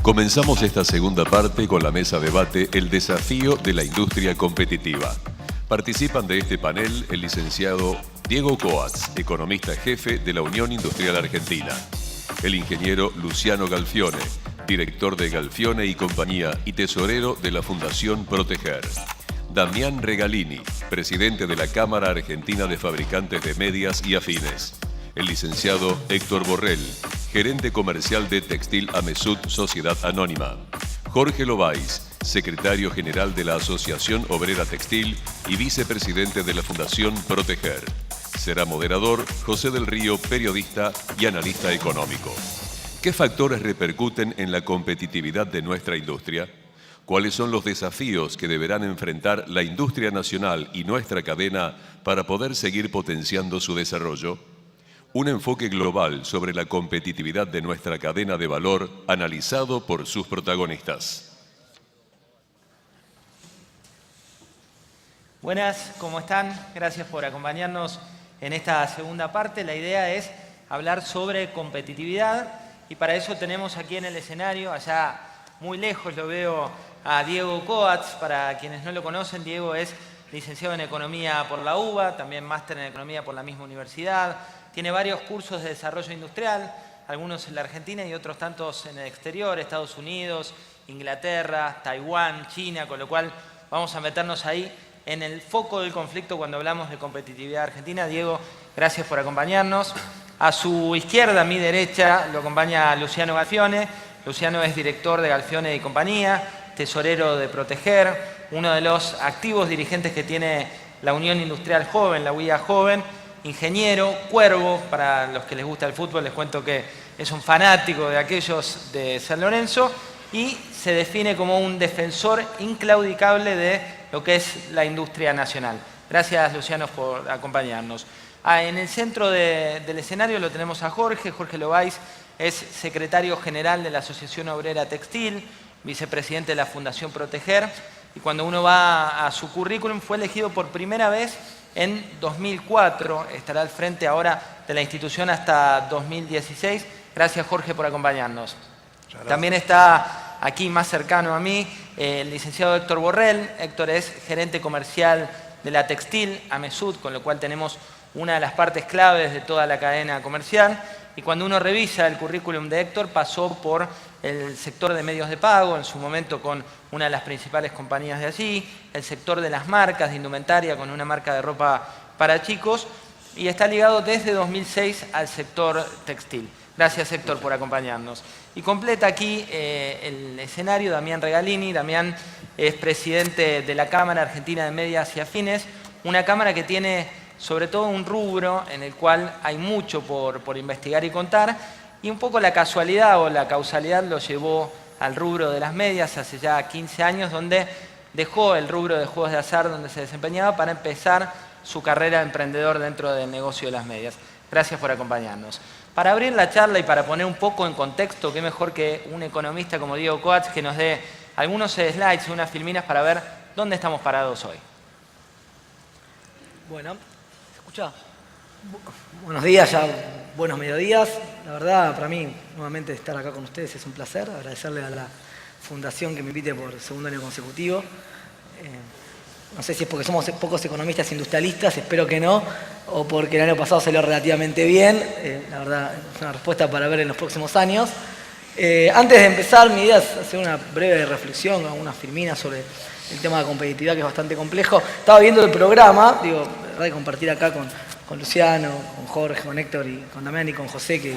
Comenzamos esta segunda parte con la mesa debate El desafío de la industria competitiva. Participan de este panel el licenciado Diego Coats, economista jefe de la Unión Industrial Argentina, el ingeniero Luciano Galfione, director de Galfione y Compañía y tesorero de la Fundación Proteger, Damián Regalini, presidente de la Cámara Argentina de Fabricantes de Medias y Afines, el licenciado Héctor Borrell, gerente comercial de Textil Amesud Sociedad Anónima, Jorge Lováis, secretario general de la Asociación Obrera Textil y vicepresidente de la Fundación Proteger. Será moderador José del Río, periodista y analista económico. ¿Qué factores repercuten en la competitividad de nuestra industria? ¿Cuáles son los desafíos que deberán enfrentar la industria nacional y nuestra cadena para poder seguir potenciando su desarrollo? Un enfoque global sobre la competitividad de nuestra cadena de valor analizado por sus protagonistas. Buenas, ¿cómo están? Gracias por acompañarnos en esta segunda parte. La idea es hablar sobre competitividad y para eso tenemos aquí en el escenario, allá muy lejos lo veo a Diego Coats. Para quienes no lo conocen, Diego es licenciado en Economía por la UBA, también máster en Economía por la misma universidad. Tiene varios cursos de desarrollo industrial, algunos en la Argentina y otros tantos en el exterior, Estados Unidos, Inglaterra, Taiwán, China, con lo cual vamos a meternos ahí en el foco del conflicto cuando hablamos de competitividad argentina. Diego, gracias por acompañarnos. A su izquierda, a mi derecha, lo acompaña Luciano Galfione. Luciano es director de Galfione y Compañía, tesorero de Proteger, uno de los activos dirigentes que tiene la Unión Industrial Joven, la UIA Joven, ingeniero, cuervo, para los que les gusta el fútbol les cuento que es un fanático de aquellos de San Lorenzo y se define como un defensor inclaudicable de lo que es la industria nacional. Gracias, Luciano, por acompañarnos. En el centro del escenario lo tenemos a Jorge Lováis, es secretario general de la Asociación Obrera Textil, vicepresidente de la Fundación Proteger, y cuando uno va a su currículum fue elegido por primera vez en 2004, estará al frente ahora de la institución hasta 2016. Gracias, Jorge, por acompañarnos. También está aquí más cercano a mí el licenciado Héctor Borrell. Héctor es gerente comercial de la Textil Amesud, con lo cual tenemos una de las partes claves de toda la cadena comercial. Y cuando uno revisa el currículum de Héctor, pasó por el sector de medios de pago, en su momento con una de las principales compañías de allí, el sector de las marcas de indumentaria con una marca de ropa para chicos, y está ligado desde 2006 al sector textil. Gracias, Héctor, por acompañarnos. Y completa aquí el escenario Damián Regalini. Damián es presidente de la Cámara Argentina de Medias y Afines, una cámara que tiene sobre todo un rubro en el cual hay mucho por investigar y contar, y un poco la casualidad o la causalidad lo llevó al rubro de las medias hace ya 15 años, donde dejó el rubro de juegos de azar donde se desempeñaba para empezar su carrera de emprendedor dentro del negocio de las medias. Gracias por acompañarnos. Para abrir la charla y para poner un poco en contexto, qué mejor que un economista como Diego Coats que nos dé algunos slides, unas filminas para ver dónde estamos parados hoy. Bueno, ¿se escucha? Buenos días, ya buenos mediodías. La verdad, para mí, nuevamente estar acá con ustedes es un placer. Agradecerle a la Fundación que me invite por segundo año consecutivo. No sé si es porque somos pocos economistas industrialistas, espero que no, o porque el año pasado salió relativamente bien. La verdad, es una respuesta para ver en los próximos años. Antes de empezar, mi idea es hacer una breve reflexión, unas filminas sobre el tema de competitividad, que es bastante complejo. Estaba viendo el programa, digo, la verdad, de compartir acá con Luciano, con Jorge, con Héctor, y con Damián y con José, que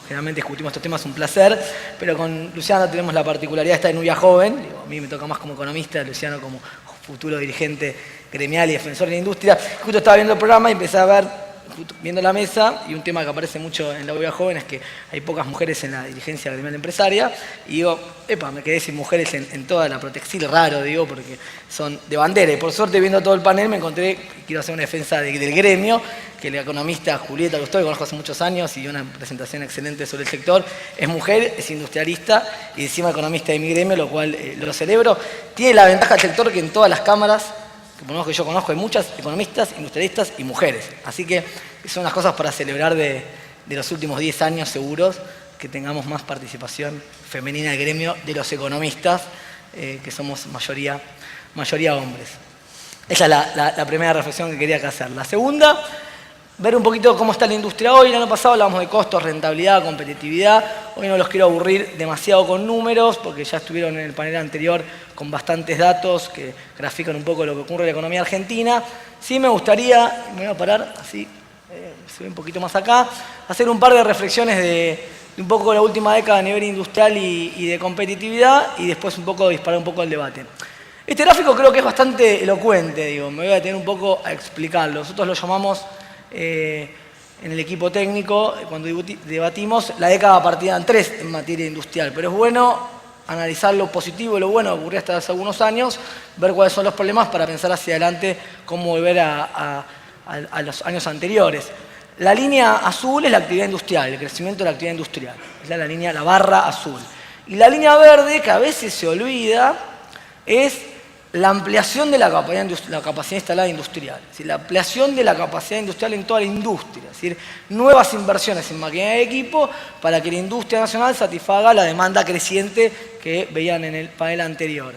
generalmente discutimos estos temas, es un placer, pero con Luciano tenemos la particularidad de estar en UIA Joven. Digo, a mí me toca más como economista, Luciano como futuro dirigente gremial y defensor de la industria. Justo estaba viendo el programa y empecé a ver, viendo la mesa, y un tema que aparece mucho en la UIA Joven es que hay pocas mujeres en la dirigencia gremial empresaria, y digo, me quedé sin mujeres en toda la Protextil, raro, digo, porque son de bandera, y por suerte viendo todo el panel me encontré, quiero hacer una defensa del gremio, que la economista Julieta Lustó, que conozco hace muchos años y dio una presentación excelente sobre el sector, es mujer, es industrialista y encima economista de mi gremio, lo cual lo celebro. Tiene la ventaja del sector que en todas las cámaras que yo conozco hay muchas economistas, industrialistas y mujeres. Así que son unas cosas para celebrar de los últimos 10 años seguros, que tengamos más participación femenina del gremio de los economistas, que somos mayoría hombres. Esa es la primera reflexión que quería hacer. La segunda, ver un poquito cómo está la industria hoy. El año pasado hablábamos de costos, rentabilidad, competitividad. Hoy no los quiero aburrir demasiado con números, porque ya estuvieron en el panel anterior con bastantes datos que grafican un poco lo que ocurre en la economía argentina. Sí me gustaría, me voy a parar así, se ve un poquito más acá, hacer un par de reflexiones de un poco la última década a nivel industrial y de competitividad, y después un poco disparar un poco el debate. Este gráfico creo que es bastante elocuente, digo, me voy a detener un poco a explicarlo. Nosotros lo llamamos en el equipo técnico, cuando debatimos, la década partida en 3 en materia industrial, pero es bueno analizar lo positivo y lo bueno que ocurrió hasta hace algunos años, ver cuáles son los problemas para pensar hacia adelante cómo volver a los años anteriores. La línea azul es la actividad industrial, el crecimiento de la actividad industrial. Es la línea, la barra azul. Y la línea verde, que a veces se olvida, es la ampliación de la capacidad instalada industrial. Es decir, la ampliación de la capacidad industrial en toda la industria. Es decir, nuevas inversiones en maquinaria de equipo para que la industria nacional satisfaga la demanda creciente que veían en el panel anterior.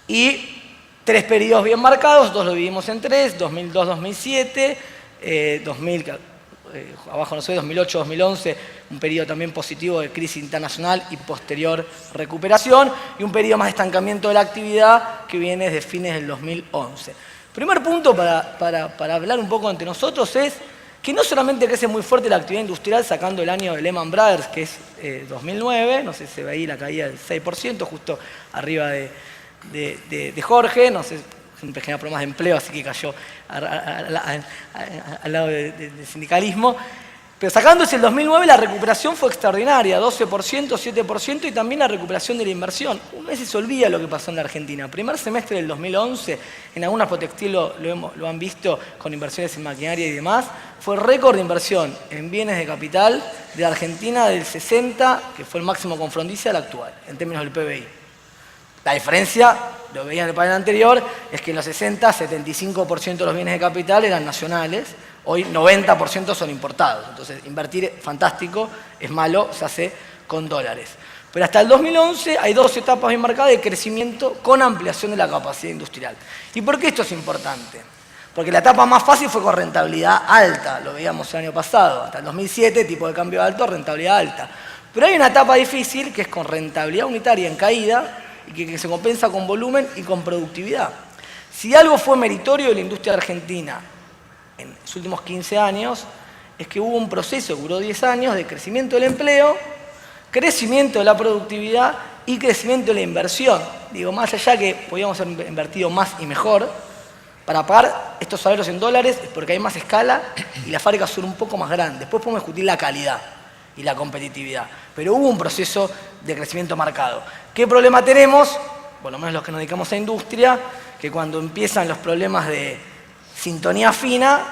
Y 3 periodos bien marcados, 2 lo dividimos en 3, 2002-2007, 2000, abajo no sé, 2008-2011, un periodo también positivo de crisis internacional y posterior recuperación, y un periodo más de estancamiento de la actividad que viene desde fines del 2011. Primer punto para hablar un poco entre nosotros es que no solamente crece muy fuerte la actividad industrial sacando el año de Lehman Brothers, que es 2009, no sé si se ve ahí la caída del 6%, justo arriba de Jorge, no sé, siempre genera problemas de empleo, así que cayó al lado del sindicalismo. Pero sacándose el 2009, la recuperación fue extraordinaria, 12%, 7%, y también la recuperación de la inversión. A veces se olvida lo que pasó en la Argentina. Primer semestre del 2011, en algunas Protextil lo han visto con inversiones en maquinaria y demás, fue récord de inversión en bienes de capital de la Argentina del 60, que fue el máximo con Frondizi, al actual, en términos del PBI. La diferencia, lo veía en el panel anterior, es que en los 60, 75% de los bienes de capital eran nacionales, hoy 90% son importados. Entonces, invertir fantástico, es malo, se hace con dólares. Pero hasta el 2011 hay 2 etapas bien marcadas de crecimiento con ampliación de la capacidad industrial. ¿Y por qué esto es importante? Porque la etapa más fácil fue con rentabilidad alta, lo veíamos el año pasado, hasta el 2007, tipo de cambio alto, rentabilidad alta. Pero hay una etapa difícil que es con rentabilidad unitaria en caída, y que se compensa con volumen y con productividad. Si algo fue meritorio de la industria argentina en los últimos 15 años, es que hubo un proceso que duró 10 años de crecimiento del empleo, crecimiento de la productividad y crecimiento de la inversión. Digo, más allá que podíamos haber invertido más y mejor, para pagar estos salarios en dólares es porque hay más escala y las fábricas son un poco más grandes. Después podemos discutir la calidad y la competitividad. Pero hubo un proceso de crecimiento marcado. ¿Qué problema tenemos? Por lo menos los que nos dedicamos a industria, que cuando empiezan los problemas de sintonía fina,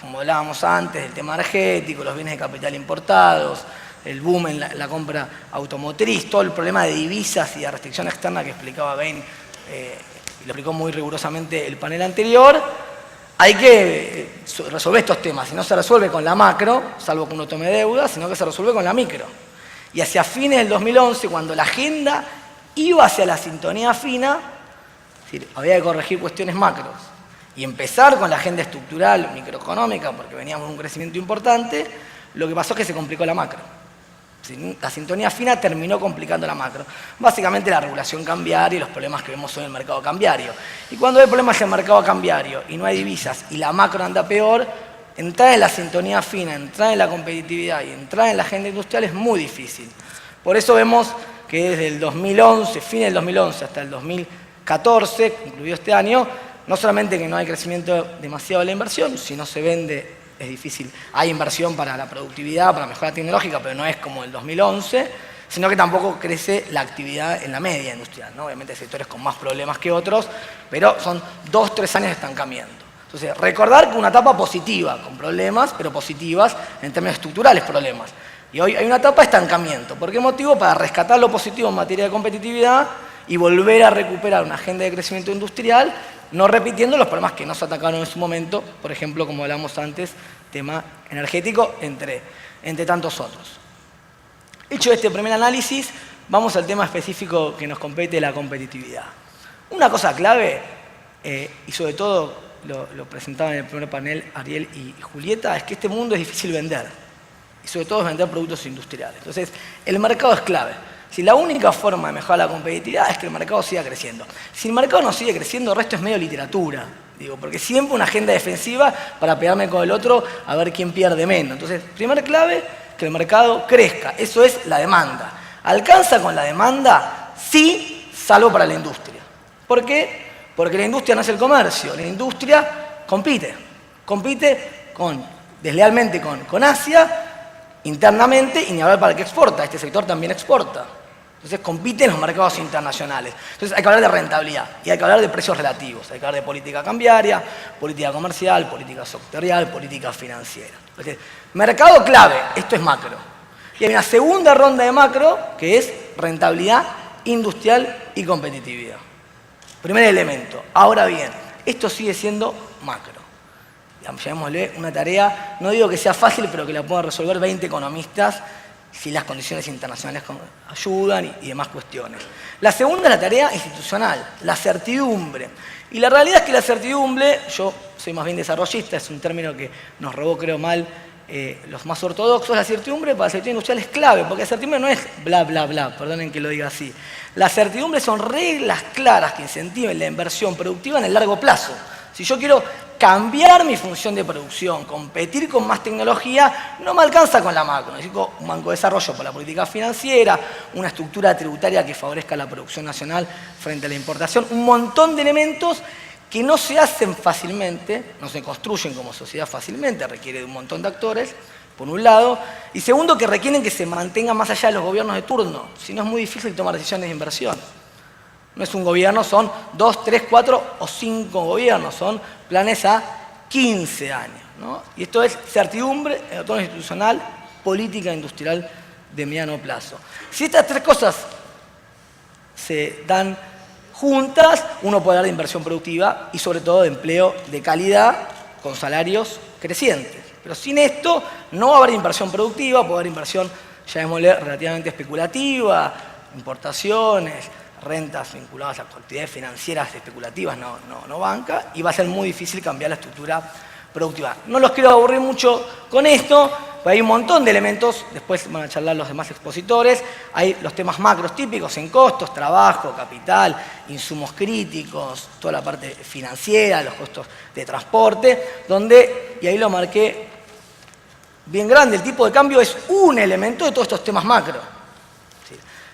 como hablábamos antes, del tema energético, los bienes de capital importados, el boom en la compra automotriz, todo el problema de divisas y de restricción externa que explicaba Bain, y lo explicó muy rigurosamente el panel anterior, hay que resolver estos temas. Y no se resuelve con la macro, salvo que uno tome deuda, sino que se resuelve con la micro. Y hacia fines del 2011, cuando la agenda iba hacia la sintonía fina, es decir, había que corregir cuestiones macros y empezar con la agenda estructural, microeconómica, porque veníamos de un crecimiento importante, lo que pasó es que se complicó la macro. La sintonía fina terminó complicando la macro. Básicamente la regulación cambiaria y los problemas que vemos hoy en el mercado cambiario. Y cuando hay problemas en el mercado cambiario y no hay divisas y la macro anda peor, entrar en la sintonía fina, entrar en la competitividad y entrar en la agenda industrial es muy difícil. Por eso vemos que desde el 2011, fines del 2011 hasta el 2014, incluido este año, no solamente que no hay crecimiento demasiado de la inversión, si no se vende es difícil. Hay inversión para la productividad, para la mejora tecnológica, pero no es como el 2011, sino que tampoco crece la actividad en la media industrial, ¿no? Obviamente hay sectores con más problemas que otros, pero son 2-3 años de estancamiento. Entonces, recordar que una etapa positiva, con problemas, pero positivas en términos estructurales problemas. Y hoy hay una etapa de estancamiento. ¿Por qué motivo? Para rescatar lo positivo en materia de competitividad y volver a recuperar una agenda de crecimiento industrial, no repitiendo los problemas que nos atacaron en su momento, por ejemplo, como hablamos antes, tema energético, entre tantos otros. Hecho este primer análisis, vamos al tema específico que nos compete, la competitividad. Una cosa clave, y sobre todo lo presentaban en el primer panel Ariel y Julieta, es que este mundo es difícil vender. Y sobre todo es vender productos industriales. Entonces, el mercado es clave. Si la única forma de mejorar la competitividad es que el mercado siga creciendo. Si el mercado no sigue creciendo, el resto es medio literatura. Digo, porque siempre una agenda defensiva para pegarme con el otro a ver quién pierde menos. Entonces, primer clave, que el mercado crezca. Eso es la demanda. ¿Alcanza con la demanda? Sí, salvo para la industria. ¿Por qué? Porque la industria no es el comercio. La industria compite. Compite deslealmente con Asia, internamente, y ni hablar para el que exporta. Este sector también exporta. Entonces compiten en los mercados internacionales. Entonces hay que hablar de rentabilidad y hay que hablar de precios relativos. Hay que hablar de política cambiaria, política comercial, política sectorial, política financiera. Entonces, mercado clave, esto es macro. Y hay una segunda ronda de macro que es rentabilidad industrial y competitividad. Primer elemento. Ahora bien, esto sigue siendo macro. Llamémosle una tarea, no digo que sea fácil, pero que la puedan resolver 20 economistas si las condiciones internacionales ayudan y demás cuestiones. La segunda es la tarea institucional, la certidumbre. Y la realidad es que la certidumbre, yo soy más bien desarrollista, es un término que nos robó, creo mal, los más ortodoxos. La certidumbre para el sector industrial es clave, porque la certidumbre no es bla, bla, bla, perdonen que lo diga así. La certidumbre son reglas claras que incentiven la inversión productiva en el largo plazo. Si yo quiero cambiar mi función de producción, competir con más tecnología, no me alcanza con la macro. Necesito un banco de desarrollo para la política financiera, una estructura tributaria que favorezca la producción nacional frente a la importación, un montón de elementos que no se hacen fácilmente, no se construyen como sociedad fácilmente, requiere de un montón de actores, por un lado, y segundo, que requieren que se mantengan más allá de los gobiernos de turno, si no es muy difícil tomar decisiones de inversión. No es un gobierno, son 2, 3, 4 o 5 gobiernos, son planes a 15 años, ¿no? Y esto es certidumbre en el entorno institucional, política industrial de mediano plazo. Si estas tres cosas se dan juntas, uno puede hablar de inversión productiva y sobre todo de empleo de calidad con salarios crecientes. Pero sin esto no va a haber inversión productiva, puede haber inversión, llamémosle, relativamente especulativa, importaciones, rentas vinculadas a actividades financieras especulativas, no banca, y va a ser muy difícil cambiar la estructura productiva. No los quiero aburrir mucho con esto, pues hay un montón de elementos, después van a charlar los demás expositores, hay los temas macros típicos en costos, trabajo, capital, insumos críticos, toda la parte financiera, los costos de transporte, donde, y ahí lo marqué bien grande, el tipo de cambio es un elemento de todos estos temas macro.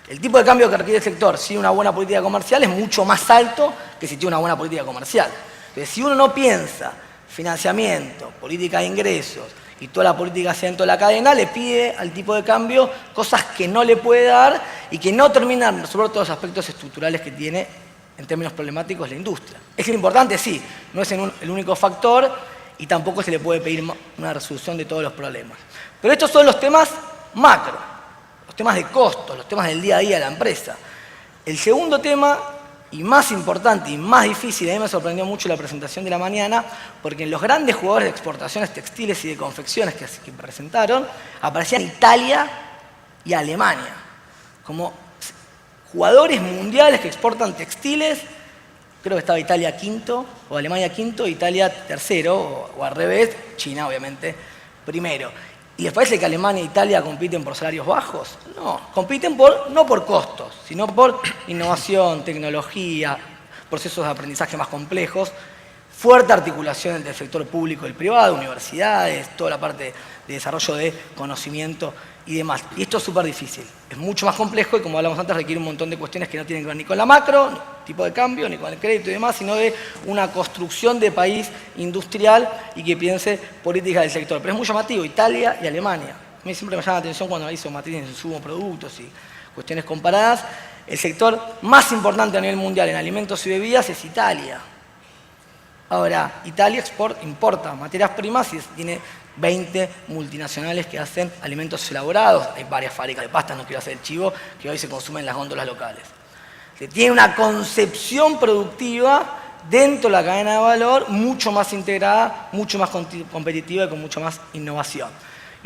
El tipo de cambio que requiere el sector sin una buena política comercial es mucho más alto que si tiene una buena política comercial. Entonces, si uno no piensa financiamiento, política de ingresos y toda la política hacia dentro de la cadena, le pide al tipo de cambio cosas que no le puede dar y que no terminan de resolver todos los aspectos estructurales que tiene en términos problemáticos la industria. ¿Es importante? Sí, no es el único factor y tampoco se le puede pedir una resolución de todos los problemas. Pero estos son los temas macro. Los temas de costos, los temas del día a día de la empresa. El segundo tema, y más importante y más difícil, a mí me sorprendió mucho la presentación de la mañana, porque en los grandes jugadores de exportaciones textiles y de confecciones que presentaron, aparecían Italia y Alemania, como jugadores mundiales que exportan textiles. Creo que estaba Italia quinto, o Alemania quinto, Italia tercero, o al revés, China obviamente primero. ¿Y les parece que Alemania e Italia compiten por salarios bajos? No, compiten no por costos, sino por innovación, tecnología, procesos de aprendizaje más complejos, fuerte articulación entre el sector público y el privado, universidades, toda la parte de desarrollo de conocimiento y demás. Y esto es súper difícil, es mucho más complejo y como hablamos antes requiere un montón de cuestiones que no tienen que ver ni con la macro, ni tipo de cambio, ni con el crédito y demás, sino de una construcción de país industrial y que piense política del sector. Pero es muy llamativo, Italia y Alemania. A mí siempre me llama la atención cuando hizo matrices de insumo, productos y cuestiones comparadas. El sector más importante a nivel mundial en alimentos y bebidas es Italia. Ahora, Italia importa materias primas y tiene 20 multinacionales que hacen alimentos elaborados. Hay varias fábricas de pastas, no quiero hacer el chivo, que hoy se consumen en las góndolas locales. Tiene una concepción productiva dentro de la cadena de valor mucho más integrada, mucho más competitiva y con mucho más innovación.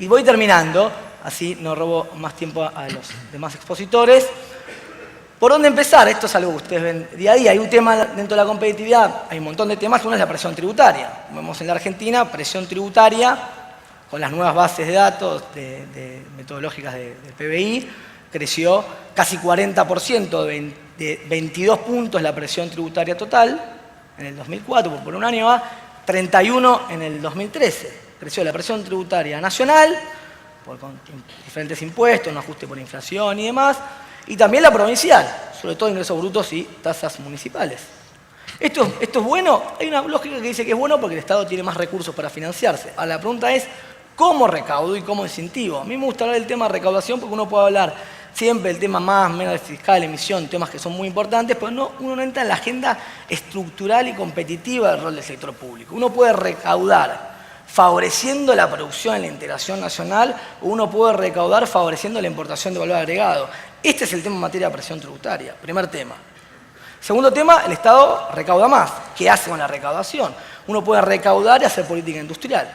Y voy terminando, así no robo más tiempo a los demás expositores. ¿Por dónde empezar? Esto es algo que ustedes ven día a día. Hay un tema dentro de la competitividad, hay un montón de temas. Uno es la presión tributaria. Como vemos en la Argentina, presión tributaria, con las nuevas bases de datos metodológicas del PBI, creció casi 40%, de 22 puntos la presión tributaria total en el 2004, por un año a 31 en el 2013. Creció la presión tributaria nacional, con diferentes impuestos, un ajuste por inflación y demás, y también la provincial, sobre todo ingresos brutos y tasas municipales. ¿Esto es bueno? Hay una lógica que dice que es bueno porque el Estado tiene más recursos para financiarse. Ahora la pregunta es, ¿cómo recaudo y cómo incentivo? A mí me gusta hablar del tema de recaudación porque uno puede hablar siempre del tema más, menos fiscal, emisión, temas que son muy importantes, pero uno no entra en la agenda estructural y competitiva del rol del sector público. Uno puede recaudar favoreciendo la producción y la integración nacional, o uno puede recaudar favoreciendo la importación de valor agregado. Este es el tema en materia de presión tributaria, primer tema. Segundo tema, el Estado recauda más. ¿Qué hace con la recaudación? Uno puede recaudar y hacer política industrial.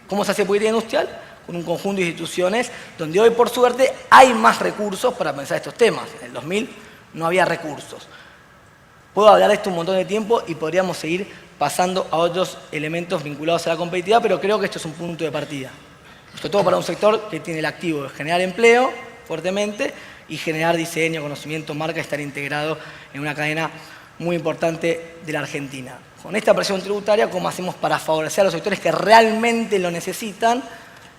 ¿Cómo se hace política industrial? Con un conjunto de instituciones donde hoy, por suerte, hay más recursos para pensar estos temas. En el 2000 no había recursos. Puedo hablar de esto un montón de tiempo y podríamos seguir pasando a otros elementos vinculados a la competitividad, pero creo que esto es un punto de partida. Sobre todo para un sector que tiene el activo de generar empleo fuertemente y generar diseño, conocimiento, marca, estar integrado en una cadena muy importante de la Argentina. Con esta presión tributaria, ¿cómo hacemos para favorecer a los sectores que realmente lo necesitan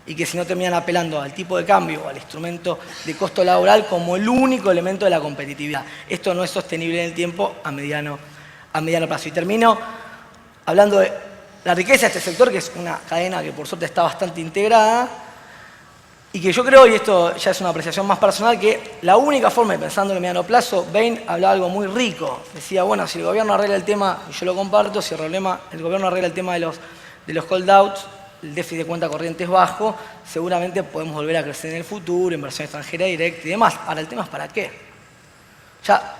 y que si no terminan apelando al tipo de cambio o al instrumento de costo laboral como el único elemento de la competitividad? Esto no es sostenible en el tiempo a mediano plazo. Y termino hablando de la riqueza de este sector, que es una cadena que por suerte está bastante integrada y que yo creo, y esto ya es una apreciación más personal, que la única forma de pensando en el mediano plazo, Bain hablaba algo muy rico. Decía, bueno, si el gobierno arregla el tema, y yo lo comparto, si el gobierno arregla el tema de los holdouts, el déficit de cuenta corriente es bajo, seguramente podemos volver a crecer en el futuro, inversión extranjera directa y demás. Ahora, el tema es ¿para qué? Ya,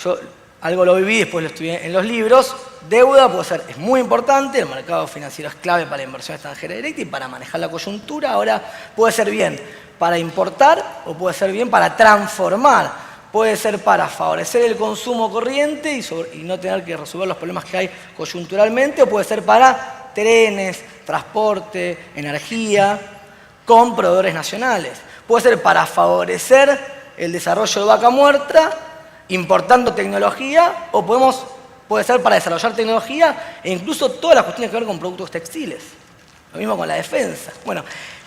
yo algo lo viví, después lo estudié en los libros. Deuda es muy importante, el mercado financiero es clave para la inversión extranjera directa y para manejar la coyuntura. Ahora, puede ser bien para importar o puede ser bien para transformar. Puede ser para favorecer el consumo corriente y no tener que resolver los problemas que hay coyunturalmente, o puede ser para trenes, transporte, energía, con proveedores nacionales. Puede ser para favorecer el desarrollo de vaca muerta, importando tecnología, o puede ser para desarrollar tecnología e incluso todas las cuestiones que ver con productos textiles. Lo mismo con la defensa. Bueno,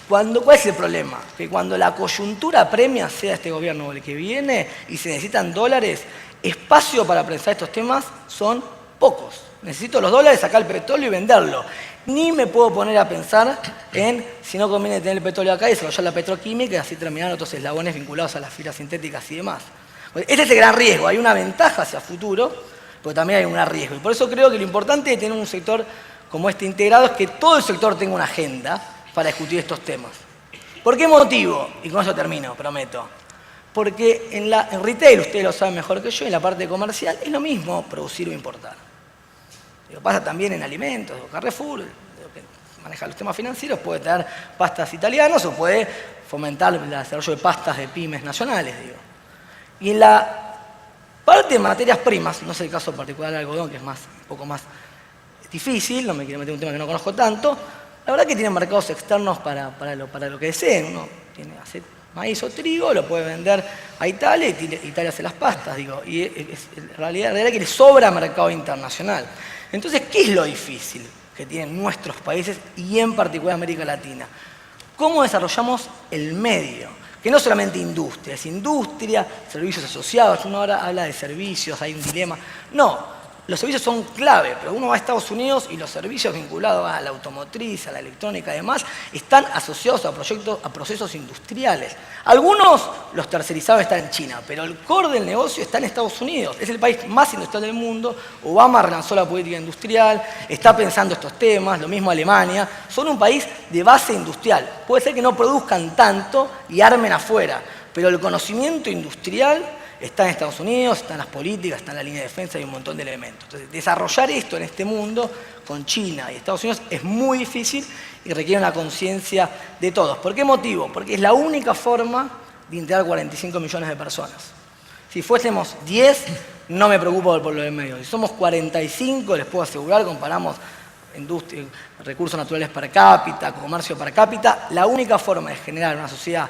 ¿cuál es el problema? Que cuando la coyuntura premia, sea este gobierno o el que viene, y se necesitan dólares, espacio para pensar estos temas son pocos. Necesito los dólares, sacar el petróleo y venderlo. Ni me puedo poner a pensar en si no conviene tener el petróleo acá y desarrollar la petroquímica y así terminar otros eslabones vinculados a las fibras sintéticas y demás. Este es el gran riesgo. Hay una ventaja hacia futuro, pero también hay un gran riesgo. Y por eso creo que lo importante de tener un sector como este integrado es que todo el sector tenga una agenda para discutir estos temas. ¿Por qué motivo? Y con eso termino, prometo. Porque en retail, ustedes lo saben mejor que yo, en la parte comercial es lo mismo producir o importar. Pasa también en alimentos, Carrefour, que maneja los temas financieros, puede traer pastas italianas o puede fomentar el desarrollo de pastas de pymes nacionales, digo. Y en la parte de materias primas, no es el caso particular del algodón, que es un poco más difícil, no me quiero meter en un tema que no conozco tanto, la verdad que tienen mercados externos para lo que deseen. Uno hace maíz o trigo, lo puede vender a Italia y Italia hace las pastas, digo. Y en realidad es que le sobra mercado internacional. Entonces, ¿qué es lo difícil que tienen nuestros países y en particular América Latina? ¿Cómo desarrollamos el medio? Que no solamente industria, es industria, servicios asociados. Uno ahora habla de servicios, hay un dilema. No, los servicios son clave, pero uno va a Estados Unidos y los servicios vinculados a la automotriz, a la electrónica y demás, están asociados a procesos industriales. Algunos, los tercerizados, están en China, pero el core del negocio está en Estados Unidos. Es el país más industrial del mundo. Obama relanzó la política industrial, está pensando estos temas, lo mismo Alemania. Son un país de base industrial. Puede ser que no produzcan tanto y armen afuera, pero el conocimiento industrial está en Estados Unidos, está en las políticas, está en la línea de defensa y un montón de elementos. Entonces, desarrollar esto en este mundo con China y Estados Unidos es muy difícil y requiere una conciencia de todos. ¿Por qué motivo? Porque es la única forma de integrar 45 millones de personas. Si fuésemos 10, no me preocupo por lo del medio. Si somos 45, les puedo asegurar, comparamos industria, recursos naturales per cápita, comercio per cápita, la única forma de generar una sociedad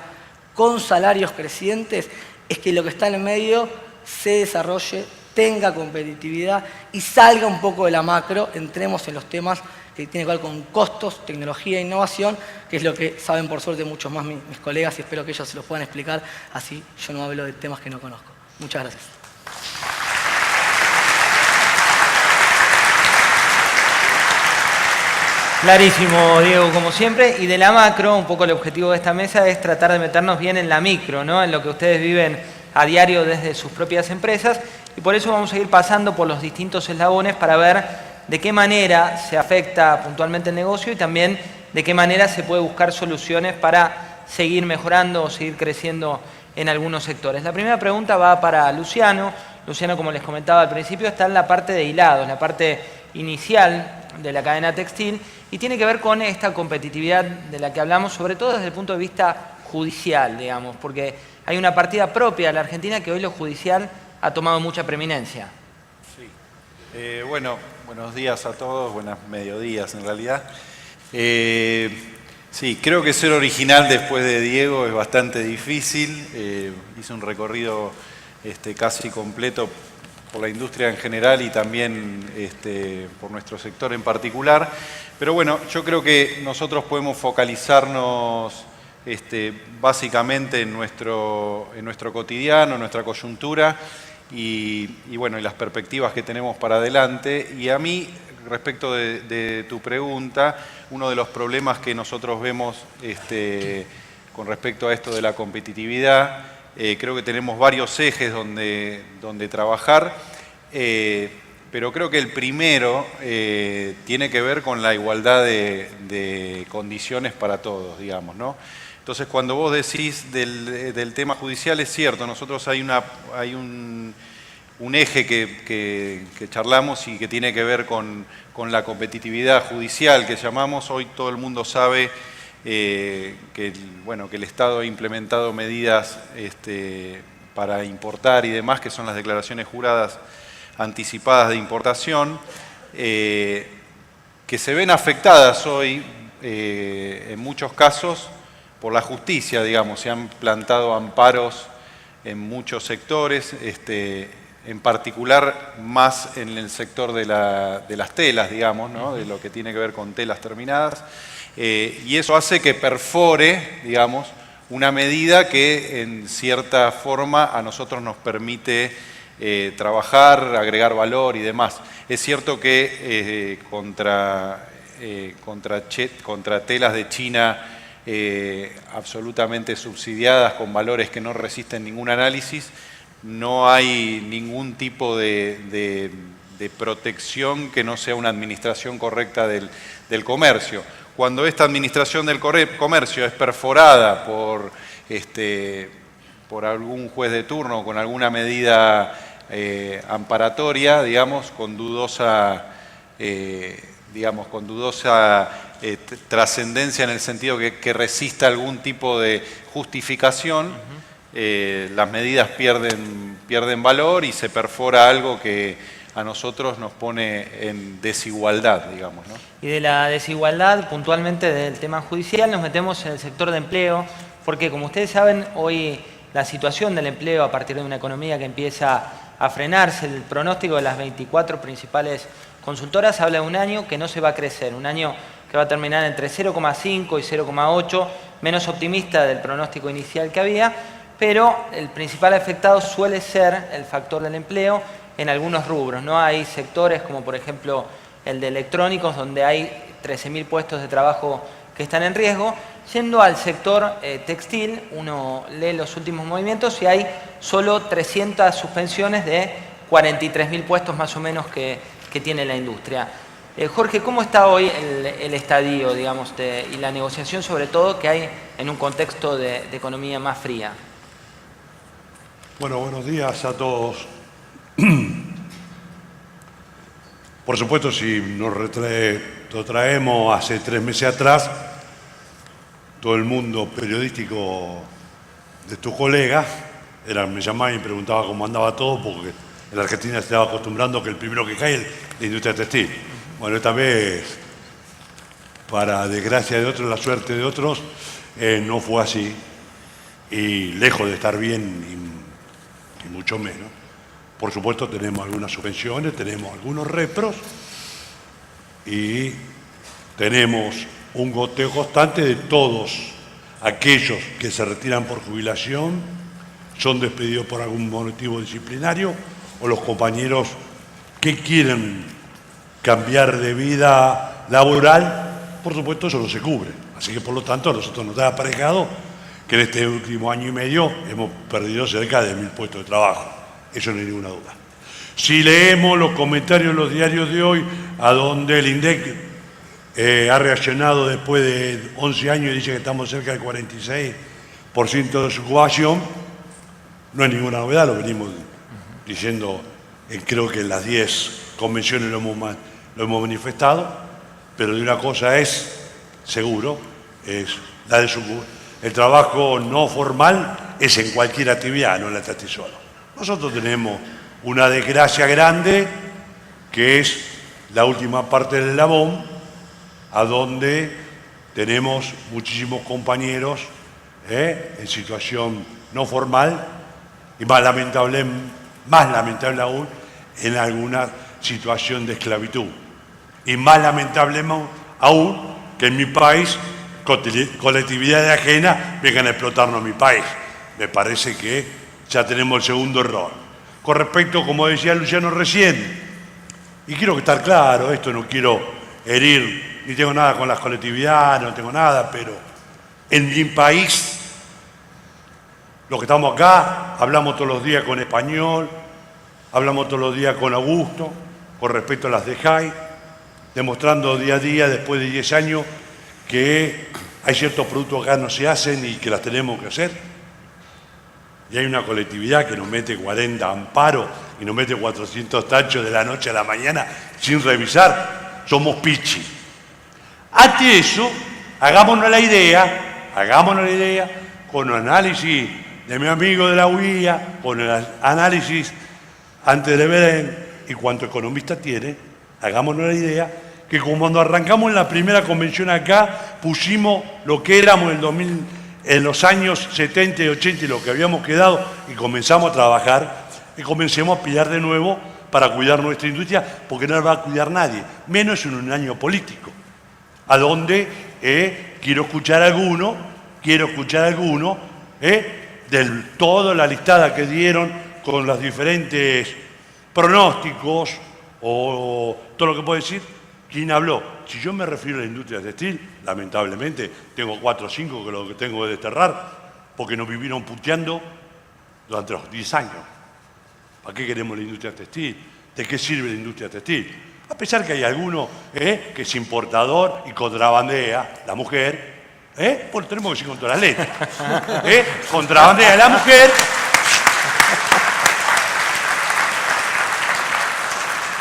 con salarios crecientes es que lo que está en el medio se desarrolle, tenga competitividad y salga un poco de la macro, entremos en los temas que tienen que ver con costos, tecnología e innovación, que es lo que saben por suerte muchos más mis colegas y espero que ellos se los puedan explicar, así yo no hablo de temas que no conozco. Muchas gracias. Clarísimo, Diego, como siempre. Y de la macro, un poco el objetivo de esta mesa es tratar de meternos bien en la micro, ¿no? En lo que ustedes viven a diario desde sus propias empresas. Y por eso vamos a ir pasando por los distintos eslabones para ver de qué manera se afecta puntualmente el negocio y también de qué manera se puede buscar soluciones para seguir mejorando o seguir creciendo en algunos sectores. La primera pregunta va para Luciano. Luciano, como les comentaba al principio, está en la parte de hilados, la parte inicial de la cadena textil, y tiene que ver con esta competitividad de la que hablamos, sobre todo desde el punto de vista judicial, digamos, porque hay una partida propia de la Argentina que hoy lo judicial ha tomado mucha preeminencia. Sí. Bueno, buenos días a todos, buenos mediodías en realidad. Sí, creo que ser original después de Diego es bastante difícil. Hice un recorrido casi completo por la industria en general y también por nuestro sector en particular. Pero bueno, yo creo que nosotros podemos focalizarnos básicamente en nuestro cotidiano, en nuestra coyuntura y bueno, en las perspectivas que tenemos para adelante. Y a mí, respecto de tu pregunta, uno de los problemas que nosotros vemos con respecto a esto de la competitividad, creo que tenemos varios ejes donde trabajar, pero creo que el primero tiene que ver con la igualdad de condiciones para todos, digamos, ¿no? Entonces, cuando vos decís del tema judicial, es cierto, nosotros hay un eje que charlamos y que tiene que ver con la competitividad judicial que llamamos. Hoy todo el mundo sabe que el Estado ha implementado medidas para importar y demás, que son las declaraciones juradas anticipadas de importación, que se ven afectadas hoy en muchos casos por la justicia, digamos. Se han plantado amparos en muchos sectores, en particular más en el sector de las telas, digamos, ¿no? De lo que tiene que ver con telas terminadas. Y eso hace que perfore, digamos, una medida que en cierta forma a nosotros nos permite trabajar, agregar valor y demás. Es cierto que contra telas de China absolutamente subsidiadas con valores que no resisten ningún análisis, no hay ningún tipo de protección que no sea una administración correcta del comercio. Cuando esta administración del comercio es perforada por algún juez de turno con alguna medida amparatoria, digamos, con dudosa trascendencia en el sentido que resista algún tipo de justificación, las medidas pierden valor y se perfora algo que a nosotros nos pone en desigualdad, digamos, ¿no? Y de la desigualdad, puntualmente del tema judicial, nos metemos en el sector de empleo, porque como ustedes saben, hoy la situación del empleo a partir de una economía que empieza a frenarse, el pronóstico de las 24 principales consultoras habla de un año que no se va a crecer, un año que va a terminar entre 0,5 y 0,8, menos optimista del pronóstico inicial que había, pero el principal afectado suele ser el factor del empleo en algunos rubros, ¿no? Hay sectores como por ejemplo el de electrónicos donde hay 13.000 puestos de trabajo que están en riesgo. Yendo al sector textil, uno lee los últimos movimientos y hay solo 300 suspensiones de 43.000 puestos más o menos que tiene la industria. Jorge, ¿cómo está hoy el estadio, digamos, y la negociación sobre todo que hay en un contexto de economía más fría? Bueno, buenos días a todos. Por supuesto, si nos retraemos hace 3 meses atrás, todo el mundo periodístico de tus colegas me llamaba y me preguntaba cómo andaba todo, porque en la Argentina se estaba acostumbrando que el primero que cae es la industria textil. Bueno, esta vez, para desgracia de otros, la suerte de otros, no fue así. Y lejos de estar bien, y mucho menos. Por supuesto, tenemos algunas subvenciones, tenemos algunos repros y tenemos un goteo constante de todos aquellos que se retiran por jubilación, son despedidos por algún motivo disciplinario, o los compañeros que quieren cambiar de vida laboral. Por supuesto, eso no se cubre. Así que, por lo tanto, a nosotros nos da aparejado que en este último año y medio hemos perdido cerca de 1000 puestos de trabajo. Eso no hay ninguna duda. Si leemos los comentarios de los diarios de hoy, a donde el INDEC ha reaccionado después de 11 años y dice que estamos cerca del 46% de desocupación, no hay ninguna novedad, lo venimos diciendo, creo que en las 10 convenciones lo hemos manifestado, pero de una cosa es seguro, es la desocupación. El trabajo no formal es en cualquier actividad, no en la textil solo. Nosotros tenemos una desgracia grande, que es la última parte del eslabón, a donde tenemos muchísimos compañeros en situación no formal y más lamentable aún, en alguna situación de esclavitud. Y más lamentable aún que en mi país colectividades ajenas vengan a explotarnos mi país. Me parece que ya tenemos el segundo error. Con respecto, como decía Luciano recién, y quiero estar claro, esto no quiero herir, ni tengo nada con las colectividades, no tengo nada, pero en mi país, los que estamos acá, hablamos todos los días con Español, hablamos todos los días con Augusto, con respecto a las de JAI, demostrando día a día, después de 10 años, que hay ciertos productos que acá no se hacen y que las tenemos que hacer. Y hay una colectividad que nos mete 40 amparos y nos mete 400 tachos de la noche a la mañana sin revisar. Somos pichi. Ante eso, hagámonos la idea, con el análisis de mi amigo de la UIA, con el análisis antes de Belén y cuanto economista tiene, hagámonos la idea que cuando arrancamos en la primera convención acá, pusimos lo que éramos en los años 70 y 80 y lo que habíamos quedado, y comenzamos a trabajar, y comencemos a pillar de nuevo para cuidar nuestra industria, porque no la va a cuidar nadie, menos en un año político, a donde quiero escuchar a alguno, de toda la listada que dieron con los diferentes pronósticos, o todo lo que puedo decir. ¿Quién habló? Si yo me refiero a la industria textil, lamentablemente tengo 4 o 5 que lo que tengo que desterrar porque nos vivieron puteando durante los 10 años. ¿Para qué queremos la industria textil? ¿De qué sirve la industria textil? A pesar que hay alguno que es importador y contrabandea la mujer, pues tenemos que decir con todas las letras. Contrabandea a la mujer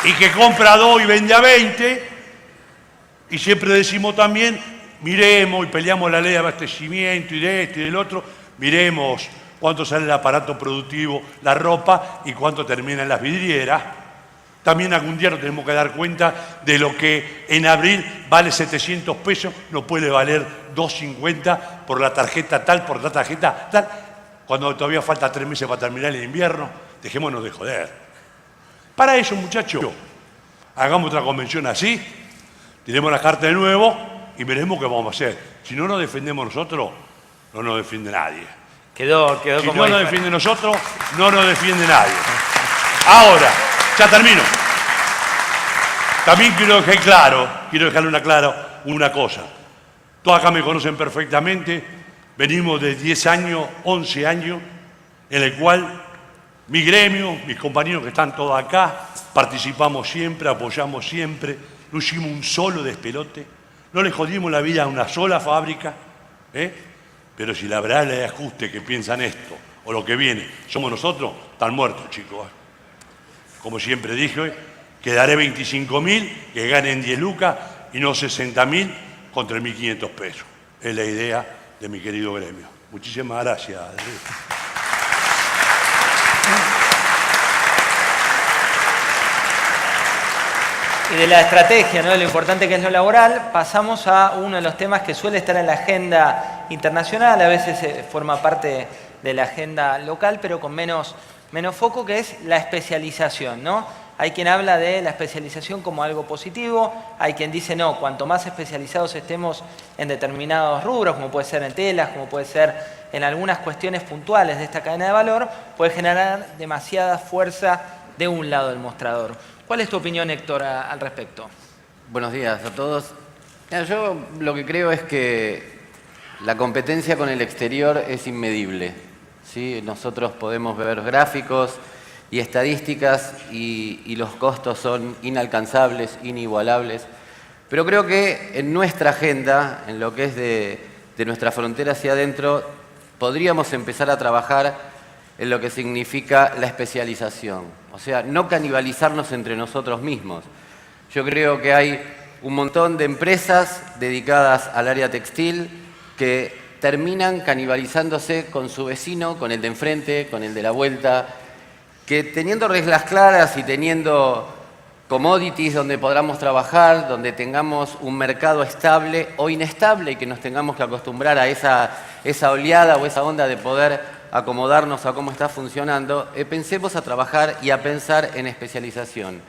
y que compra a 2 y vende a 20. Y siempre decimos también, miremos y peleamos la ley de abastecimiento y de esto y del otro, miremos cuánto sale el aparato productivo, la ropa y cuánto termina en las vidrieras. También algún día nos tenemos que dar cuenta de lo que en abril vale 700 pesos, no puede valer 250 por la tarjeta tal, por la tarjeta tal, cuando todavía falta 3 meses para terminar el invierno. Dejémonos de joder. Para eso, muchachos, hagamos otra convención así, tiremos la carta de nuevo y veremos qué vamos a hacer. Si no nos defendemos nosotros, no nos defiende nadie. Quedó si como no nos defiende nosotros, no nos defiende nadie. Ahora, ya termino. También quiero dejarle una cosa. Todos acá me conocen perfectamente. Venimos de 10 años, 11 años, en el cual mi gremio, mis compañeros que están todos acá, participamos siempre, apoyamos siempre, no hicimos un solo despelote, no le jodimos la vida a una sola fábrica, pero si la verdad le ajuste que piensan esto, o lo que viene, somos nosotros, están muertos, chicos. Como siempre dije, que daré 25.000, que ganen 10 lucas y no 60.000 con 3.500 pesos. Es la idea de mi querido gremio. Muchísimas gracias. Y de la estrategia, ¿no?, de lo importante que es lo laboral, pasamos a uno de los temas que suele estar en la agenda internacional, a veces forma parte de la agenda local, pero con menos foco, que es la especialización, ¿no? Hay quien habla de la especialización como algo positivo, hay quien dice no, cuanto más especializados estemos en determinados rubros, como puede ser en telas, como puede ser en algunas cuestiones puntuales de esta cadena de valor, puede generar demasiada fuerza de un lado del mostrador. ¿Cuál es tu opinión, Héctor, al respecto? Buenos días a todos. Yo lo que creo es que la competencia con el exterior es inmedible, ¿sí? Nosotros podemos ver gráficos y estadísticas y los costos son inalcanzables, inigualables, pero creo que en nuestra agenda, en lo que es de nuestra frontera hacia adentro, podríamos empezar a trabajar en lo que significa la especialización, o sea, no canibalizarnos entre nosotros mismos. Yo creo que hay un montón de empresas dedicadas al área textil que terminan canibalizándose con su vecino, con el de enfrente, con el de la vuelta, que teniendo reglas claras y teniendo commodities donde podamos trabajar, donde tengamos un mercado estable o inestable y que nos tengamos que acostumbrar a esa oleada o esa onda de poder acomodarnos a cómo está funcionando, pensemos a trabajar y a pensar en especialización.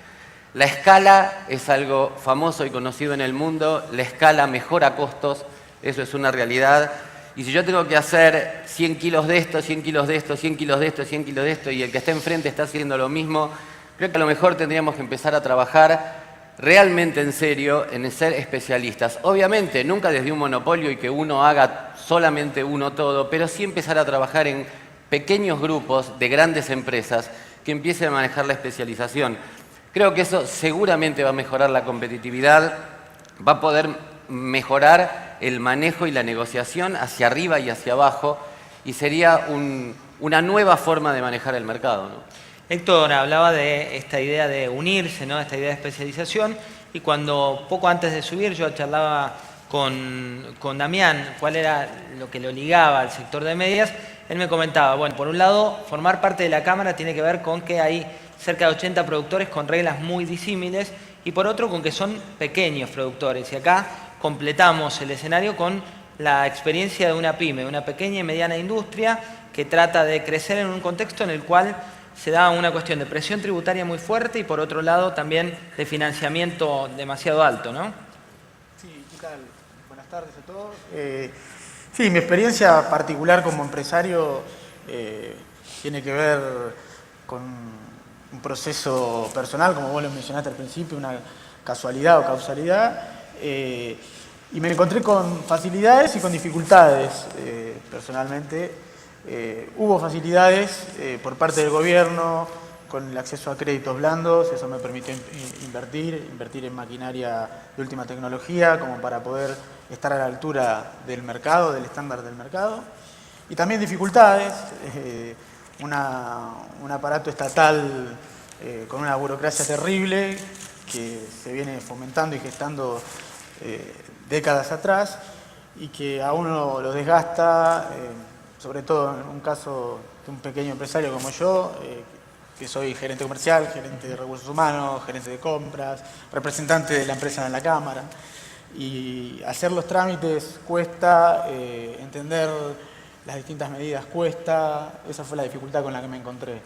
La escala es algo famoso y conocido en el mundo, la escala mejora costos, eso es una realidad. Y si yo tengo que hacer 100 kilos de esto, 100 kilos de esto, 100 kilos de esto, 100 kilos de esto, y el que está enfrente está haciendo lo mismo, creo que a lo mejor tendríamos que empezar a trabajar realmente en serio en ser especialistas. Obviamente, nunca desde un monopolio y que uno haga solamente uno todo, pero sí empezar a trabajar en pequeños grupos de grandes empresas que empiecen a manejar la especialización. Creo que eso seguramente va a mejorar la competitividad, va a poder mejorar el manejo y la negociación hacia arriba y hacia abajo, y sería una nueva forma de manejar el mercado, ¿no? Héctor hablaba de esta idea de unirse, ¿no?, esta idea de especialización, y cuando poco antes de subir yo charlaba con Damián cuál era lo que lo ligaba al sector de medias, él me comentaba, bueno, por un lado, formar parte de la Cámara tiene que ver con que hay cerca de 80 productores con reglas muy disímiles, y por otro con que son pequeños productores, y acá completamos el escenario con la experiencia de una pyme, de una pequeña y mediana industria que trata de crecer en un contexto en el cual se da una cuestión de presión tributaria muy fuerte y por otro lado también de financiamiento demasiado alto, ¿no? Sí, ¿qué tal? Buenas tardes a todos. Sí, mi experiencia particular como empresario tiene que ver con un proceso personal, como vos lo mencionaste al principio, una casualidad o causalidad, y me encontré con facilidades y con dificultades personalmente. Hubo facilidades por parte del gobierno con el acceso a créditos blandos, eso me permitió invertir en maquinaria de última tecnología como para poder estar a la altura del mercado, del estándar del mercado. Y también dificultades, un aparato estatal con una burocracia terrible que se viene fomentando y gestando décadas atrás y que a uno lo desgasta, sobre todo en un caso de un pequeño empresario como yo, que soy gerente comercial, gerente de recursos humanos, gerente de compras, representante de la empresa en la Cámara. Y hacer los trámites cuesta, entender las distintas medidas cuesta, esa fue la dificultad con la que me encontré.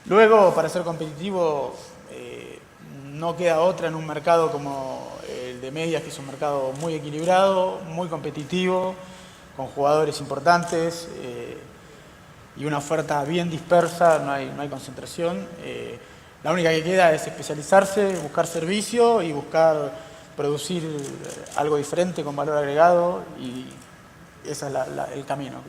Luego, para ser competitivo, no queda otra en un mercado como el de medias, que es un mercado muy equilibrado, muy competitivo, con jugadores importantes y una oferta bien dispersa, no hay concentración. La única que queda es especializarse, buscar servicio y buscar producir algo diferente con valor agregado, y ese es el camino.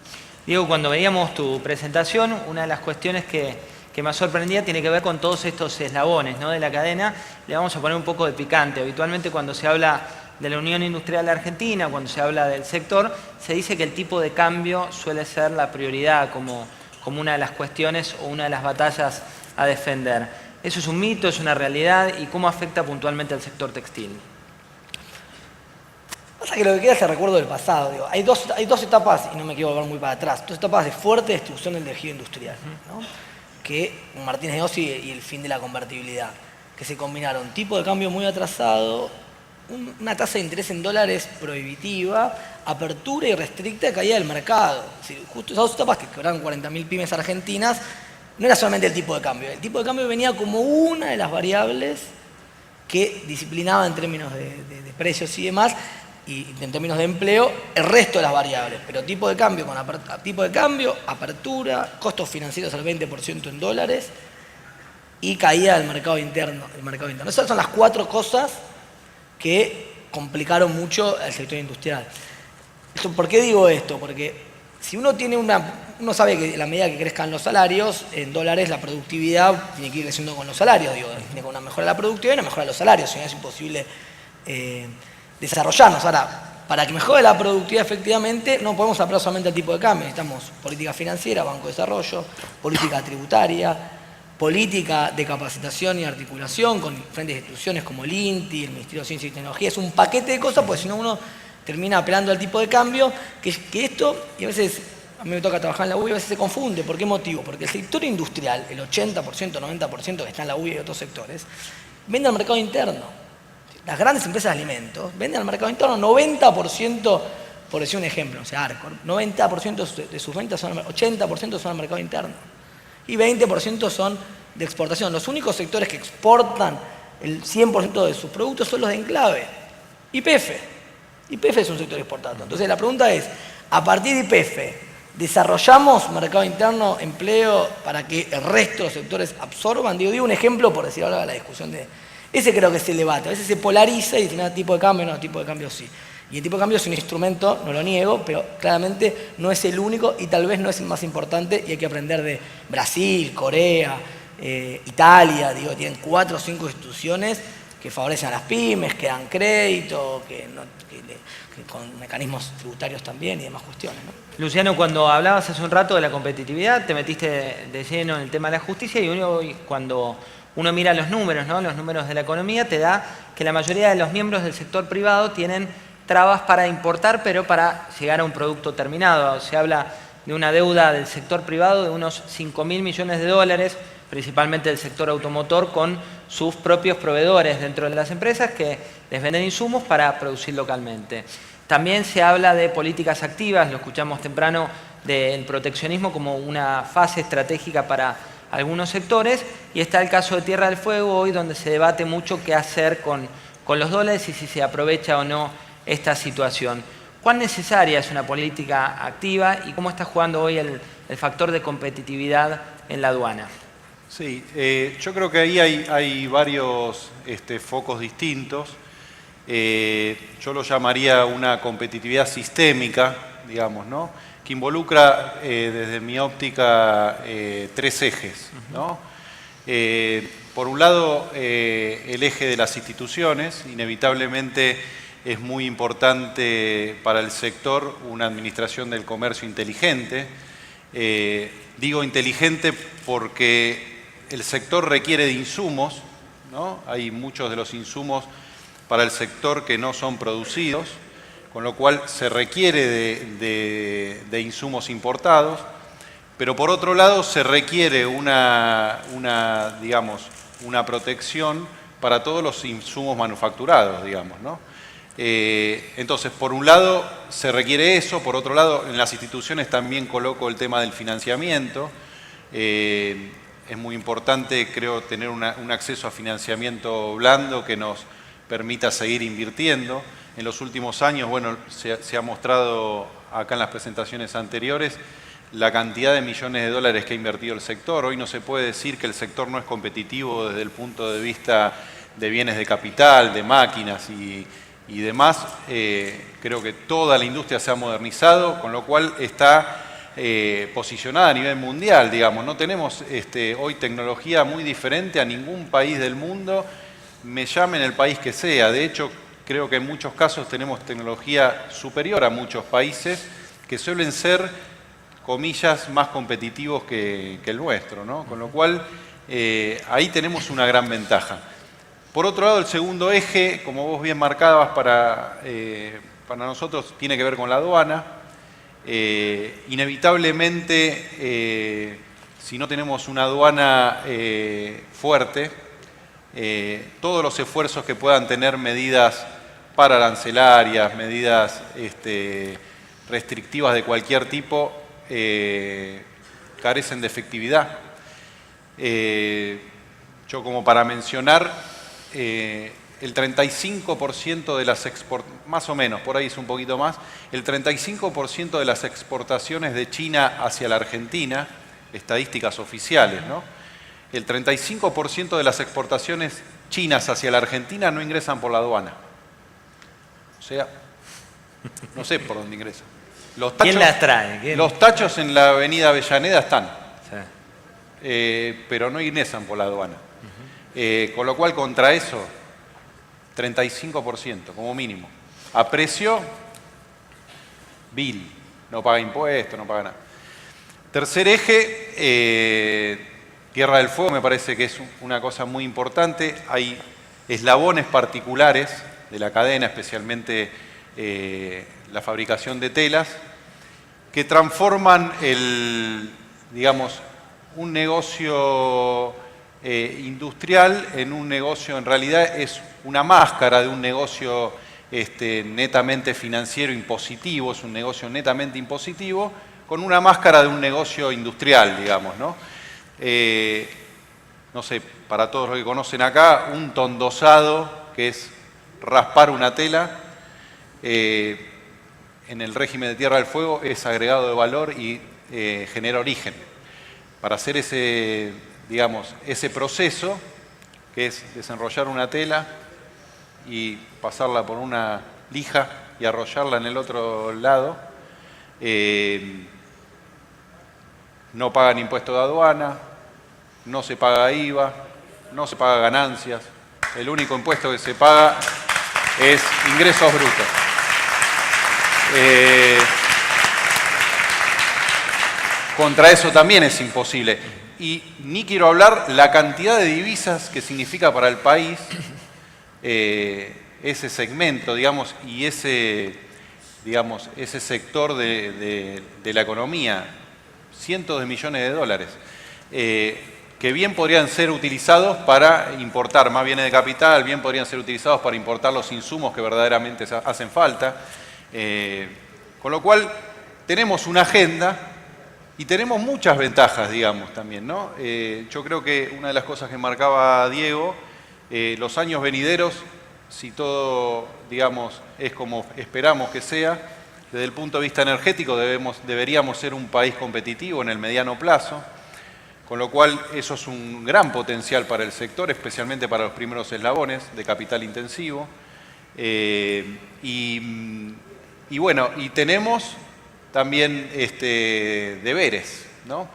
Diego, cuando veíamos tu presentación, una de las cuestiones que me sorprendía tiene que ver con todos estos eslabones, ¿no?, de la cadena. Le vamos a poner un poco de picante. Habitualmente cuando se habla de la Unión Industrial Argentina, cuando se habla del sector, se dice que el tipo de cambio suele ser la prioridad como como una de las cuestiones o una de las batallas a defender. ¿Eso es un mito, es una realidad? ¿Y cómo afecta puntualmente al sector textil? Pasa que lo que queda es el recuerdo del pasado. Digo, hay dos etapas, y no me quiero volver muy para atrás, dos etapas de fuerte destrucción del tejido industrial, ¿no? Que Martínez de Ossi y el fin de la convertibilidad, que se combinaron tipo de cambio muy atrasado, una tasa de interés en dólares prohibitiva, apertura irrestricta de caída del mercado. Es decir, justo esas dos etapas que quebraron 40.000 pymes argentinas, no era solamente el tipo de cambio. El tipo de cambio venía como una de las variables que disciplinaba en términos de precios y demás, y en términos de empleo, el resto de las variables. Pero tipo de cambio, apertura, costos financieros al 20% en dólares y caída del mercado interno. Esas son las 4 cosas que complicaron mucho el sector industrial. ¿Por qué digo esto? Porque si uno uno sabe que a la medida que crezcan los salarios, en dólares la productividad tiene que ir creciendo con los salarios. Digo, tiene que una mejora de la productividad y una mejora de los salarios, si no es imposible desarrollarnos. Ahora, para que mejore la productividad efectivamente, no podemos apelar solamente al tipo de cambio. Necesitamos política financiera, Banco de Desarrollo, política tributaria, política de capacitación y articulación con diferentes instituciones como el INTI, el Ministerio de Ciencia y Tecnología. Es un paquete de cosas, porque si no uno termina apelando al tipo de cambio, que esto, y a veces a mí me toca trabajar en la UBI, a veces se confunde. ¿Por qué motivo? Porque el sector industrial, el 80%, 90% que está en la UBI y otros sectores, vende al mercado interno. Las grandes empresas de alimentos venden al mercado interno 90%, por decir un ejemplo, o sea, Arcor, 90% de sus ventas son 80% son al mercado interno y 20% son de exportación. Los únicos sectores que exportan el 100% de sus productos son los de enclave. YPF. YPF es un sector exportador. Entonces la pregunta es, a partir de YPF, ¿desarrollamos mercado interno, empleo, para que el resto de los sectores absorban? Digo un ejemplo por decir ahora la discusión de... Ese creo que es el debate. A veces se polariza y dice, tipo de cambio, no, tipo de cambio sí. Y el tipo de cambio es un instrumento, no lo niego, pero claramente no es el único y tal vez no es el más importante, y hay que aprender de Brasil, Corea, Italia, digo, tienen 4 o 5 instituciones que favorecen a las pymes, que dan crédito, que con mecanismos tributarios también y demás cuestiones, ¿no? Luciano, cuando hablabas hace un rato de la competitividad, te metiste de lleno en el tema de la justicia, y cuando uno mira los números, ¿no? Los números de la economía, te da que la mayoría de los miembros del sector privado tienen trabas para importar, pero para llegar a un producto terminado. Se habla de una deuda del sector privado de unos 5.000 millones de dólares, principalmente del sector automotor, con sus propios proveedores dentro de las empresas que les venden insumos para producir localmente. También se habla de políticas activas, lo escuchamos temprano, del proteccionismo como una fase estratégica para algunos sectores, y está el caso de Tierra del Fuego hoy, donde se debate mucho qué hacer con los dólares y si se aprovecha o no esta situación. ¿Cuán necesaria es una política activa y cómo está jugando hoy el factor de competitividad en la aduana? Sí, yo creo que ahí hay varios focos distintos. Yo lo llamaría una competitividad sistémica, digamos, ¿no? Que involucra, desde mi óptica, 3 ejes, ¿no? Por un lado, el eje de las instituciones. Inevitablemente es muy importante para el sector una administración del comercio inteligente. Digo inteligente porque el sector requiere de insumos, ¿no? Hay muchos de los insumos para el sector que no son producidos, con lo cual se requiere de insumos importados, pero por otro lado se requiere una protección para todos los insumos manufacturados, digamos, ¿no? Entonces, por un lado se requiere eso, por otro lado en las instituciones también coloco el tema del financiamiento. Es muy importante, creo, tener un acceso a financiamiento blando que nos permita seguir invirtiendo. En los últimos años, bueno, se ha mostrado acá en las presentaciones anteriores la cantidad de millones de dólares que ha invertido el sector. Hoy no se puede decir que el sector no es competitivo desde el punto de vista de bienes de capital, de máquinas y demás. Creo que toda la industria se ha modernizado, con lo cual está posicionada a nivel mundial, digamos. No tenemos hoy tecnología muy diferente a ningún país del mundo, me llamen el país que sea. De hecho, creo que en muchos casos tenemos tecnología superior a muchos países que suelen ser comillas, más competitivos que el nuestro, ¿no? Con lo cual, ahí tenemos una gran ventaja. Por otro lado, el segundo eje, como vos bien marcabas, para nosotros tiene que ver con la aduana. Inevitablemente, si no tenemos una aduana fuerte, todos los esfuerzos que puedan tener medidas pararancelarias, medidas restrictivas de cualquier tipo, carecen de efectividad. Yo como para mencionar, el 35% de las más o menos, por ahí es un poquito más, el 35% de las exportaciones de China hacia la Argentina, estadísticas oficiales, ¿no? El 35% de las exportaciones chinas hacia la Argentina no ingresan por la aduana. O sea, no sé por dónde ingresan. ¿Quién las trae? Los tachos en la avenida Avellaneda están, Sí. pero no ingresan por la aduana. Con lo cual, contra eso, 35% como mínimo. A precio vil, no paga impuestos, no paga nada. Tercer eje, Tierra del Fuego, me parece que es una cosa muy importante. Hay eslabones particulares de la cadena, especialmente la fabricación de telas, que transforman digamos, un negocio industrial en un negocio, en realidad es una máscara de un negocio netamente financiero impositivo, es un negocio netamente impositivo, con una máscara de un negocio industrial, digamos, ¿no? No sé, para todos los que conocen acá, un tondosado, que es raspar una tela, en el régimen de Tierra del Fuego es agregado de valor y genera origen. Para hacer ese proceso, que es desenrollar una tela y pasarla por una lija y arrollarla en el otro lado, no pagan impuesto de aduana, no se paga IVA, no se paga ganancias. El único impuesto que se paga es ingresos brutos. Contra eso también es imposible. Y ni quiero hablar la cantidad de divisas que significa para el país ese segmento, digamos, y ese sector de la economía. Cientos de millones de dólares, que bien podrían ser utilizados para importar más bienes de capital, bien podrían ser utilizados para importar los insumos que verdaderamente hacen falta. Con lo cual, tenemos una agenda y tenemos muchas ventajas, digamos, también, ¿no? Yo creo que una de las cosas que marcaba Diego, los años venideros, si todo, digamos, es como esperamos que sea, desde el punto de vista energético deberíamos ser un país competitivo en el mediano plazo, con lo cual eso es un gran potencial para el sector, especialmente para los primeros eslabones de capital intensivo. Y bueno, y tenemos también deberes, ¿no?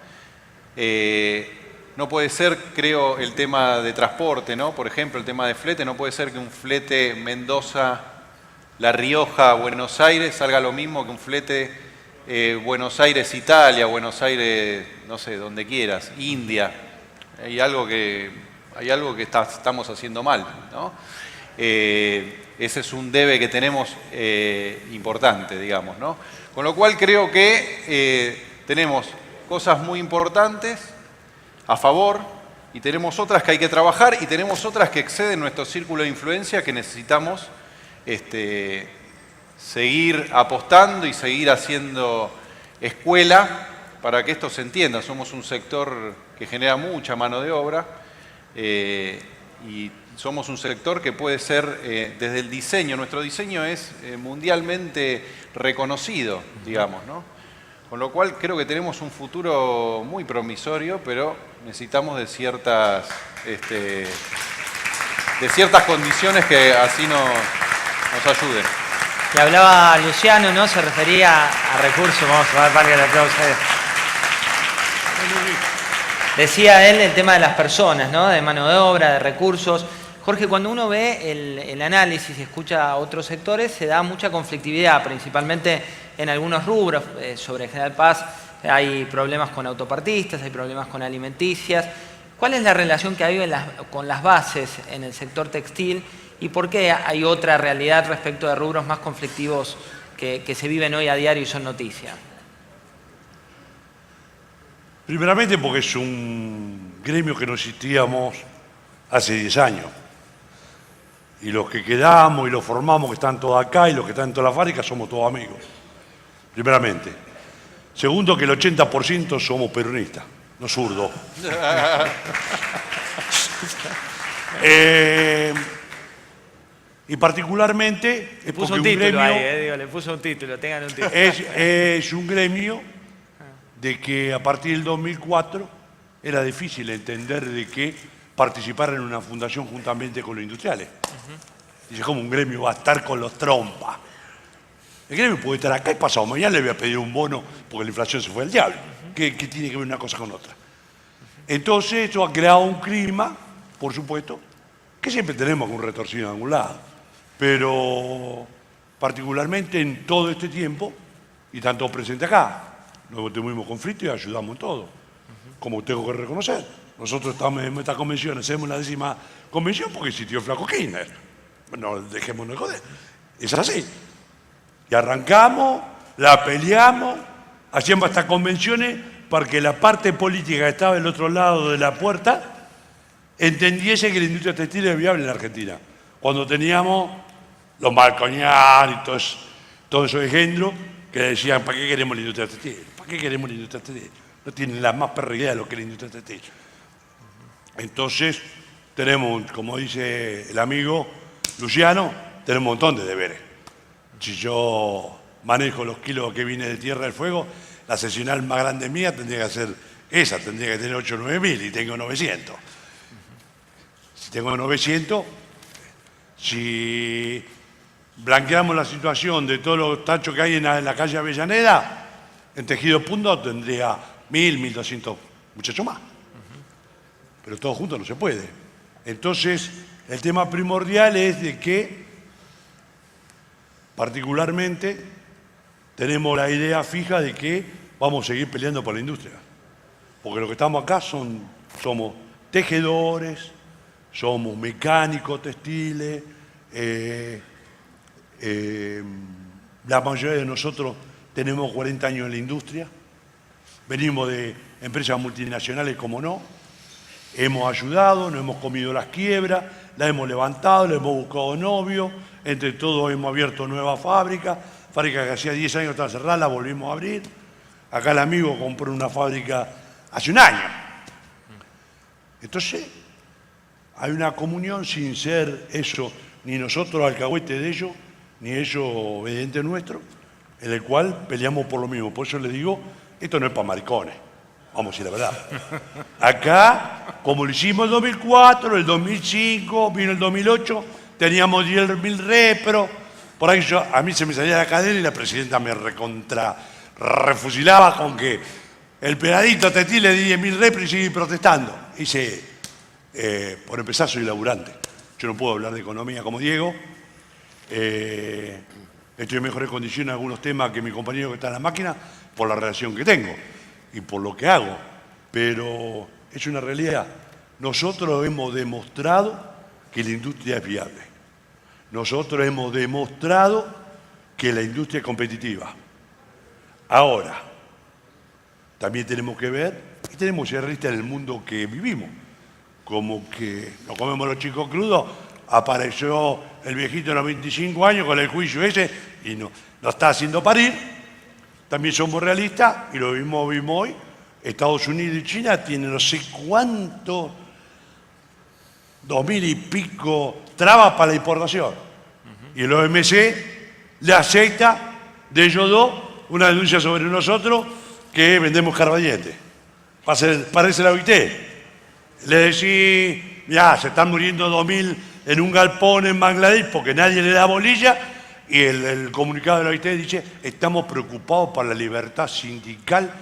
No puede ser, creo, el tema de transporte, ¿no? Por ejemplo, el tema de flete, no puede ser que un flete Mendoza, La Rioja, Buenos Aires, salga lo mismo que un flete Buenos Aires, Italia, Buenos Aires, no sé, donde quieras, India. Hay algo que estamos haciendo mal, ¿no? Ese es un debe que tenemos importante, digamos, ¿no? Con lo cual creo que tenemos cosas muy importantes a favor y tenemos otras que hay que trabajar y tenemos otras que exceden nuestro círculo de influencia que necesitamos seguir apostando y seguir haciendo escuela para que esto se entienda. Somos un sector que genera mucha mano de obra y somos un sector que puede ser, desde el diseño, nuestro diseño es mundialmente reconocido, digamos, ¿no? Con lo cual creo que tenemos un futuro muy promisorio, pero necesitamos de ciertas condiciones que así nos ayuden. Y hablaba Luciano, ¿no? Se refería a recursos, vamos a darle el aplauso. Decía él el tema de las personas, ¿no? De mano de obra, de recursos. Jorge, cuando uno ve el análisis y escucha a otros sectores, se da mucha conflictividad, principalmente en algunos rubros. Sobre General Paz hay problemas con autopartistas, hay problemas con alimenticias. ¿Cuál es la relación que hay con las bases en el sector textil y por qué hay otra realidad respecto de rubros más conflictivos que se viven hoy a diario y son noticia? Primeramente porque es un gremio que no existíamos hace 10 años. Y los que quedamos y los formamos, que están todos acá, y los que están en toda la fábrica, somos todos amigos. Primeramente. Segundo, que el 80% somos peronistas, no zurdos. Y particularmente Le puso un título ahí, le puso un título, tengan un título. Es un gremio de que a partir del 2004 era difícil entender de que participar en una fundación juntamente con los industriales. Dice, ¿cómo un gremio va a estar con los trompas? El gremio puede estar acá y pasado mañana le voy a pedir un bono porque la inflación se fue al diablo. ¿Qué tiene que ver una cosa con otra? Entonces eso ha creado un clima, por supuesto, que siempre tenemos un retorcido en algún lado. Pero particularmente en todo este tiempo, y tanto presente acá, no tuvimos conflicto y ayudamos en todo. Como tengo que reconocer. Nosotros estamos en esta convención, hacemos la 10ª convención porque existió Flaco Kirchner. No dejémonos de joder. Es así. Y arrancamos, la peleamos, hacíamos estas convenciones para que la parte política que estaba del otro lado de la puerta entendiese que la industria textil es viable en la Argentina. Cuando teníamos los Malcoñán y todos esos engendros que decían, ¿para qué queremos la industria textil? ¿Para qué queremos la industria textil? No tienen la más perra idea de lo que es la industria textil. Entonces, tenemos, como dice el amigo Luciano, tenemos un montón de deberes. Si yo manejo los kilos que viene de Tierra del Fuego, la seccional más grande mía tendría que ser esa, tendría que tener 8 o 9 mil y tengo 900. Si tengo 900, si blanqueamos la situación de todos los tachos que hay en la calle Avellaneda, en tejido punto tendría 1000, 1200 muchachos más. Pero todo junto no se puede. Entonces, el tema primordial es de que, particularmente, tenemos la idea fija de que vamos a seguir peleando por la industria. Porque los que estamos acá somos tejedores, somos mecánicos textiles, la mayoría de nosotros tenemos 40 años en la industria, venimos de empresas multinacionales como no, hemos ayudado, nos hemos comido las quiebras, las hemos levantado, le hemos buscado novio, entre todos hemos abierto nuevas fábricas que hacía 10 años estaban cerradas, la volvimos a abrir. Acá el amigo compró una fábrica hace un año. Entonces, hay una comunión sin ser eso, ni nosotros alcahuete de ellos, ni ellos obediente nuestro, en el cual peleamos por lo mismo. Por eso les digo, esto no es para maricones, vamos a decir la verdad. Acá, como lo hicimos en el 2004, el 2005, vino el 2008, teníamos 10.000 repros, por ahí a mí se me salía la cadena y la presidenta me refusilaba con que el peladito textil le di 10.000 repros y sigue protestando. Por empezar, soy laburante. Yo no puedo hablar de economía como Diego. Estoy en mejores condiciones en algunos temas que mi compañero que está en la máquina por la relación que tengo y por lo que hago. Pero es una realidad. Nosotros hemos demostrado que la industria es viable. Nosotros hemos demostrado que la industria es competitiva. Ahora, también tenemos que ver, y tenemos que ser realistas en el mundo que vivimos. Como que nos comemos los chicos crudos, apareció el viejito de los 25 años con el juicio ese y nos está haciendo parir. También somos realistas y lo vimos hoy. Estados Unidos y China tienen no sé cuántos, 2000 y pico trabas para la importación. Y el OMC le acepta de ellos dos una denuncia sobre nosotros que vendemos carballete. Parece la OIT. Le decís, ya, se están muriendo 2000 en un galpón en Bangladesh porque nadie le da bolilla, y el comunicado de la OIT dice, estamos preocupados por la libertad sindical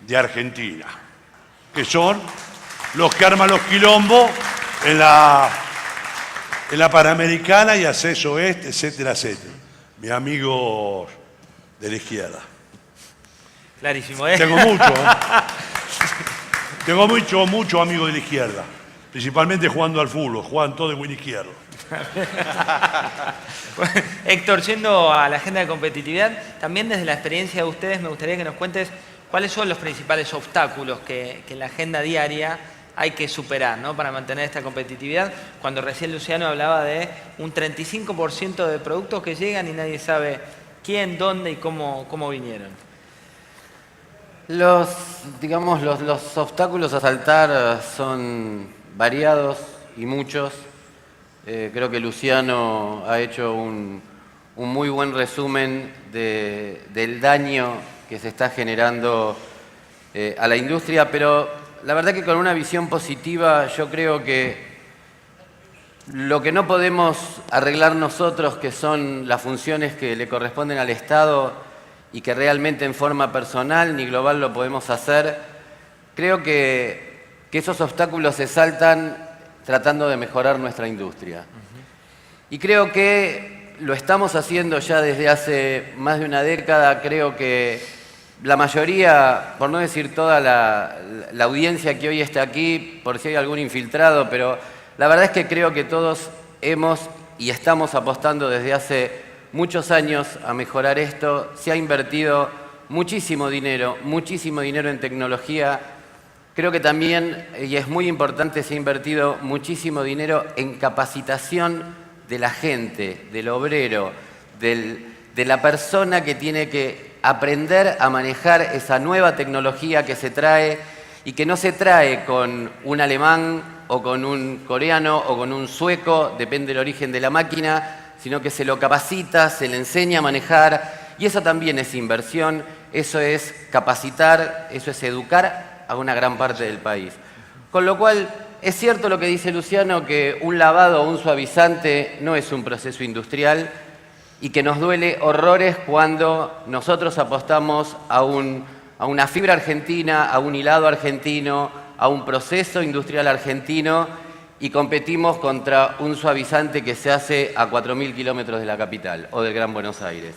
de Argentina, que son los que arman los quilombos en la Panamericana y Acceso Oeste, etcétera, etcétera. Mis amigos de la izquierda. Clarísimo, ¿eh? Tengo mucho, Tengo mucho amigo de la izquierda. Principalmente jugando al fútbol, juegan todos de buen izquierdo. Héctor, yendo a la agenda de competitividad, también desde la experiencia de ustedes me gustaría que nos cuentes cuáles son los principales obstáculos que en la agenda diaria hay que superar, ¿no?, para mantener esta competitividad, cuando recién Luciano hablaba de un 35% de productos que llegan y nadie sabe quién, dónde y cómo vinieron. Los obstáculos a saltar son variados y muchos. Creo que Luciano ha hecho un muy buen resumen del daño que se está generando a la industria, pero la verdad que con una visión positiva yo creo que lo que no podemos arreglar nosotros, que son las funciones que le corresponden al Estado y que realmente en forma personal ni global lo podemos hacer, creo que esos obstáculos se saltan tratando de mejorar nuestra industria. Y creo que lo estamos haciendo ya desde hace más de una década. Creo que la mayoría, por no decir toda la audiencia que hoy está aquí, por si hay algún infiltrado, pero la verdad es que creo que todos hemos y estamos apostando desde hace muchos años a mejorar esto. Se ha invertido muchísimo dinero en tecnología. Creo que también, y es muy importante, se ha invertido muchísimo dinero en capacitación de la gente, del obrero, de la persona que tiene que aprender a manejar esa nueva tecnología que se trae y que no se trae con un alemán o con un coreano o con un sueco, depende del origen de la máquina, sino que se lo capacita, se le enseña a manejar, y eso también es inversión, eso es capacitar, eso es educar a una gran parte del país. Con lo cual, es cierto lo que dice Luciano, que un lavado o un suavizante no es un proceso industrial y que nos duele horrores cuando nosotros apostamos a una fibra argentina, a un hilado argentino, a un proceso industrial argentino y competimos contra un suavizante que se hace a 4.000 kilómetros de la capital o del Gran Buenos Aires.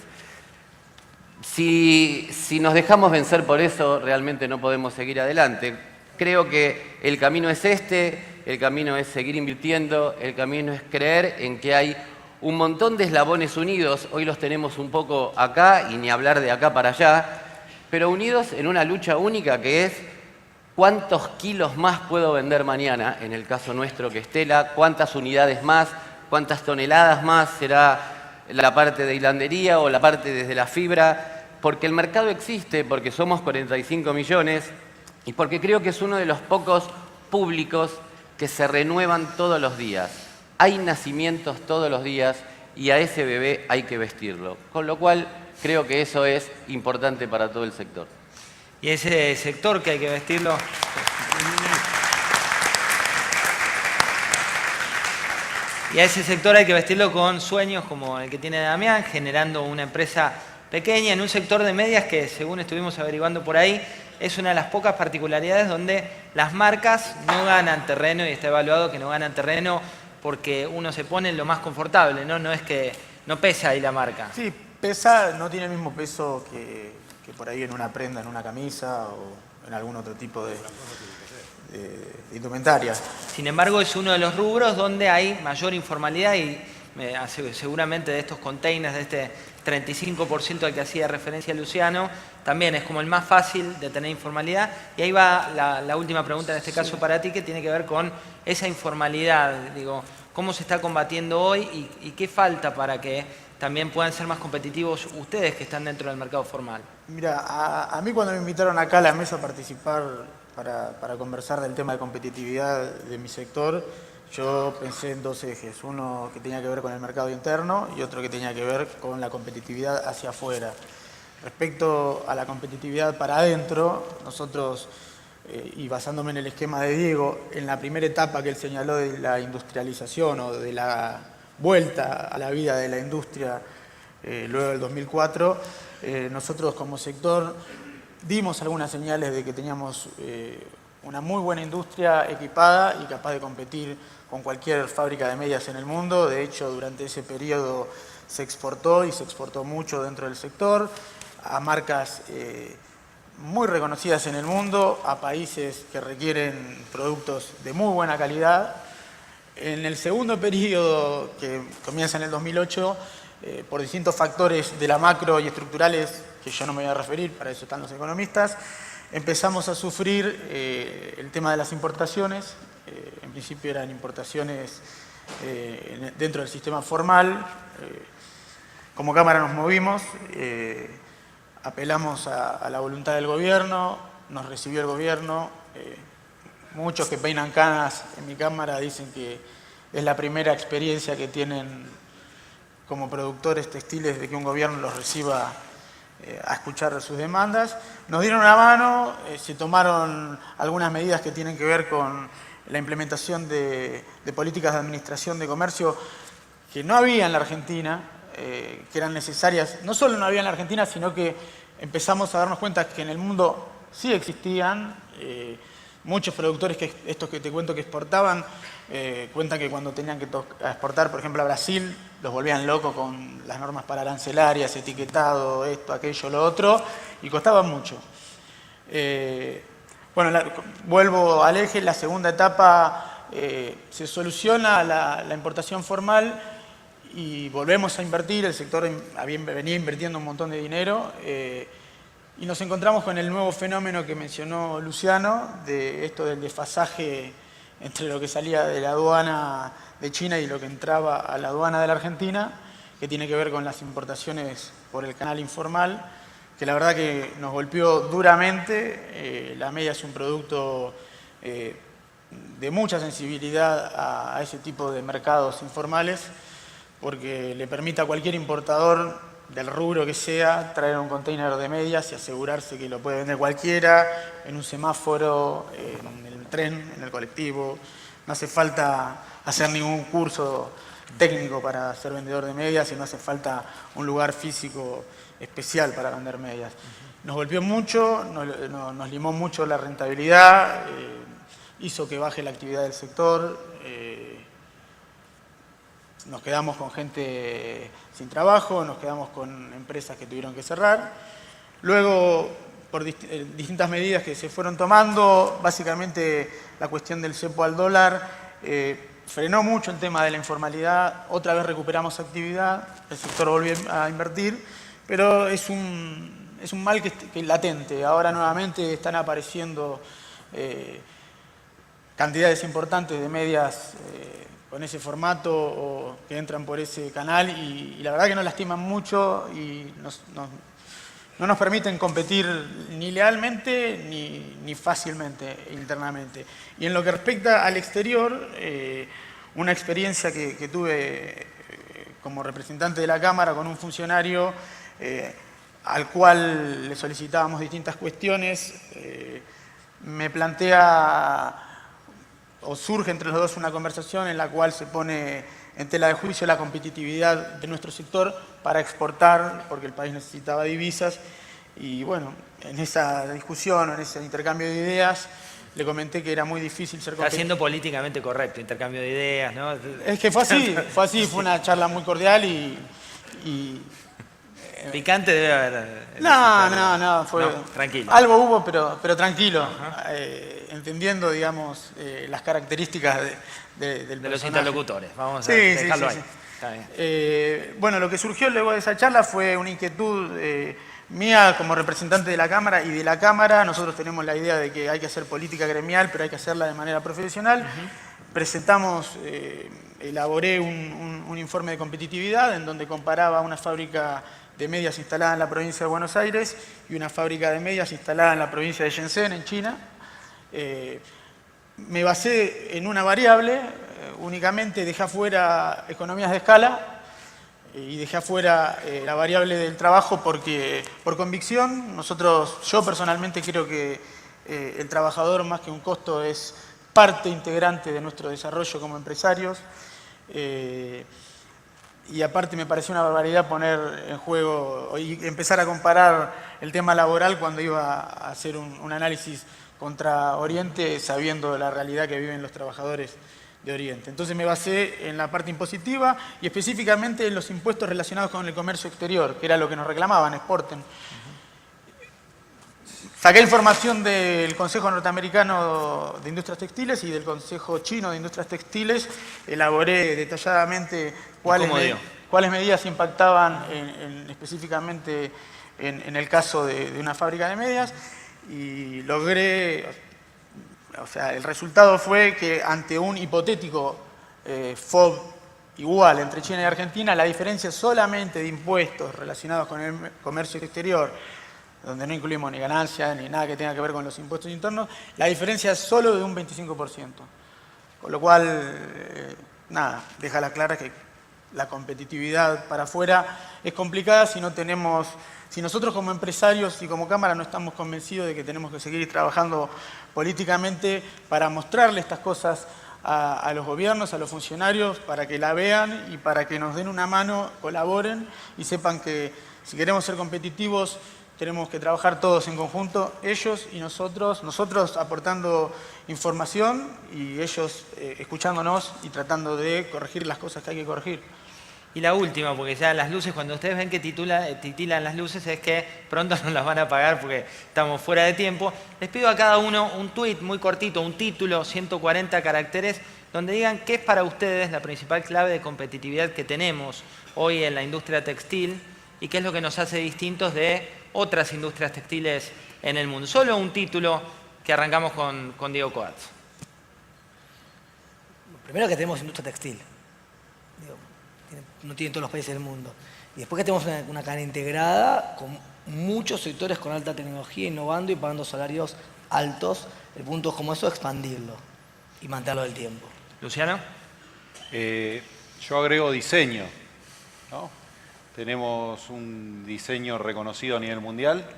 Si nos dejamos vencer por eso, realmente no podemos seguir adelante. Creo que el camino es el camino es seguir invirtiendo, el camino es creer en que hay un montón de eslabones unidos. Hoy los tenemos un poco acá y ni hablar de acá para allá, pero unidos en una lucha única que es cuántos kilos más puedo vender mañana, en el caso nuestro que es tela, cuántas unidades más, cuántas toneladas más será la parte de hilandería o la parte desde la fibra, porque el mercado existe, porque somos 45 millones y porque creo que es uno de los pocos públicos que se renuevan todos los días. Hay nacimientos todos los días y a ese bebé hay que vestirlo. Con lo cual, creo que eso es importante para todo el sector. Y ese sector que hay que vestirlo... Y a ese sector hay que vestirlo con sueños como el que tiene Damián, generando una empresa pequeña en un sector de medias que, según estuvimos averiguando por ahí, es una de las pocas particularidades donde las marcas no ganan terreno, y está evaluado que no ganan terreno porque uno se pone en lo más confortable, ¿no? No es que no pesa ahí la marca. Sí, pesa, no tiene el mismo peso que por ahí en una prenda, en una camisa o en algún otro tipo de indumentaria. Sin embargo, es uno de los rubros donde hay mayor informalidad y seguramente de estos containers, de este 35% al que hacía referencia Luciano, también es como el más fácil de tener informalidad. Y ahí va la última pregunta en este caso para ti, que tiene que ver con esa informalidad. Digo, ¿cómo se está combatiendo hoy y qué falta para que también puedan ser más competitivos ustedes que están dentro del mercado formal? Mira, a mí cuando me invitaron acá a la mesa a participar para conversar del tema de competitividad de mi sector, yo pensé en dos ejes. Uno que tenía que ver con el mercado interno y otro que tenía que ver con la competitividad hacia afuera. Respecto a la competitividad para adentro, nosotros, y basándome en el esquema de Diego, en la primera etapa que él señaló de la industrialización o de la vuelta a la vida de la industria luego del 2004, nosotros como sector dimos algunas señales de que teníamos una muy buena industria equipada y capaz de competir con cualquier fábrica de medias en el mundo. De hecho, durante ese periodo se exportó y se exportó mucho dentro del sector a marcas muy reconocidas en el mundo, a países que requieren productos de muy buena calidad. En el segundo periodo, que comienza en el 2008, por distintos factores de la macro y estructurales, que yo no me voy a referir, para eso están los economistas, empezamos a sufrir el tema de las importaciones. En principio eran importaciones dentro del sistema formal. Como Cámara nos movimos, apelamos a la voluntad del gobierno, nos recibió el gobierno. Muchos que peinan canas en mi Cámara dicen que es la primera experiencia que tienen como productores textiles de que un gobierno los reciba a escuchar sus demandas. Nos dieron una mano, se tomaron algunas medidas que tienen que ver con la implementación de políticas de administración de comercio que no había en la Argentina, que eran necesarias. No solo no había en la Argentina, sino que empezamos a darnos cuenta que en el mundo sí existían. Muchos productores, estos que te cuento que exportaban, cuentan que cuando tenían que exportar, por ejemplo, a Brasil, los volvían locos con las normas pararancelarias, etiquetado, esto, aquello, lo otro, y costaba mucho. Bueno, vuelvo al eje, la segunda etapa se soluciona la importación formal y volvemos a invertir, el sector venía invirtiendo un montón de dinero, y nos encontramos con el nuevo fenómeno que mencionó Luciano, de esto del desfasaje entre lo que salía de la aduana de China y lo que entraba a la aduana de la Argentina, que tiene que ver con las importaciones por el canal informal, que la verdad que nos golpeó duramente. La media es un producto de mucha sensibilidad a ese tipo de mercados informales, porque le permite a cualquier importador del rubro que sea, traer un container de medias y asegurarse que lo puede vender cualquiera, en un semáforo, en el tren, en el colectivo. No hace falta hacer ningún curso técnico para ser vendedor de medias y no hace falta un lugar físico especial para vender medias. Nos golpeó mucho, nos limó mucho la rentabilidad, hizo que baje la actividad del sector. Nos quedamos con gente sin trabajo, nos quedamos con empresas que tuvieron que cerrar. Luego, por distintas medidas que se fueron tomando, básicamente la cuestión del cepo al dólar, frenó mucho el tema de la informalidad. Otra vez recuperamos actividad, el sector volvió a invertir, pero es un mal que es latente. Ahora nuevamente están apareciendo cantidades importantes de medias con ese formato o que entran por ese canal y la verdad que nos lastiman mucho y no nos permiten competir ni lealmente ni fácilmente internamente. Y en lo que respecta al exterior, una experiencia que tuve como representante de la Cámara con un funcionario al cual le solicitábamos distintas cuestiones, me plantea o surge entre los dos una conversación en la cual se pone en tela de juicio la competitividad de nuestro sector para exportar, porque el país necesitaba divisas. Y bueno, en esa discusión, en ese intercambio de ideas, le comenté que era muy difícil ser competitivo. Está siendo políticamente correcto, intercambio de ideas, ¿no? Es que fue así, fue una charla muy cordial y picante debe haber. No, fue... No, tranquilo. Algo hubo, pero tranquilo, entendiendo, digamos, las características del de los interlocutores. Vamos a sí, dejarlo sí. ahí. Está bien. Bueno, lo que surgió luego de esa charla fue una inquietud mía como representante de la Cámara y de la Cámara. Nosotros tenemos la idea de que hay que hacer política gremial, pero hay que hacerla de manera profesional. Presentamos, elaboré un informe de competitividad en donde comparaba una fábrica de medias instalada en la provincia de Buenos Aires y una fábrica de medias instalada en la provincia de Shenzhen, en China. Me basé en una variable, únicamente dejé afuera economías de escala y dejé afuera la variable del trabajo porque, por convicción, yo personalmente creo que el trabajador más que un costo es parte integrante de nuestro desarrollo como empresarios. Y aparte me pareció una barbaridad poner en juego y empezar a comparar el tema laboral cuando iba a hacer un análisis contra Oriente, sabiendo la realidad que viven los trabajadores de Oriente. Entonces me basé en la parte impositiva y específicamente en los impuestos relacionados con el comercio exterior, que era lo que nos reclamaban, exporten. Saqué información del Consejo Norteamericano de Industrias Textiles y del Consejo Chino de Industrias Textiles. Elaboré detalladamente cuáles medidas impactaban específicamente en el caso de una fábrica de medias y logré, o sea, el resultado fue que ante un hipotético FOB igual entre China y Argentina, la diferencia solamente de impuestos relacionados con el comercio exterior, donde no incluimos ni ganancias ni nada que tenga que ver con los impuestos internos, la diferencia es solo de un 25%. Con lo cual, nada, deja la clara que la competitividad para afuera es complicada si nosotros como empresarios y como Cámara no estamos convencidos de que tenemos que seguir trabajando políticamente para mostrarle estas cosas a los gobiernos, a los funcionarios, para que la vean y para que nos den una mano, colaboren y sepan que si queremos ser competitivos tenemos que trabajar todos en conjunto, ellos y nosotros aportando información y ellos escuchándonos y tratando de corregir las cosas que hay que corregir. Y la última, porque ya las luces, cuando ustedes ven que titilan las luces, es que pronto nos las van a apagar porque estamos fuera de tiempo. Les pido a cada uno un tuit muy cortito, un título, 140 caracteres, donde digan qué es para ustedes la principal clave de competitividad que tenemos hoy en la industria textil y qué es lo que nos hace distintos de otras industrias textiles en el mundo. Solo un título que arrancamos con Diego Coates. Primero que tenemos industria textil. No tienen todos los países del mundo. Y después que tenemos una cadena integrada con muchos sectores con alta tecnología, innovando y pagando salarios altos. El punto es como eso, expandirlo y mantenerlo del tiempo. Luciano. Yo agrego diseño, ¿no? Tenemos un diseño reconocido a nivel mundial.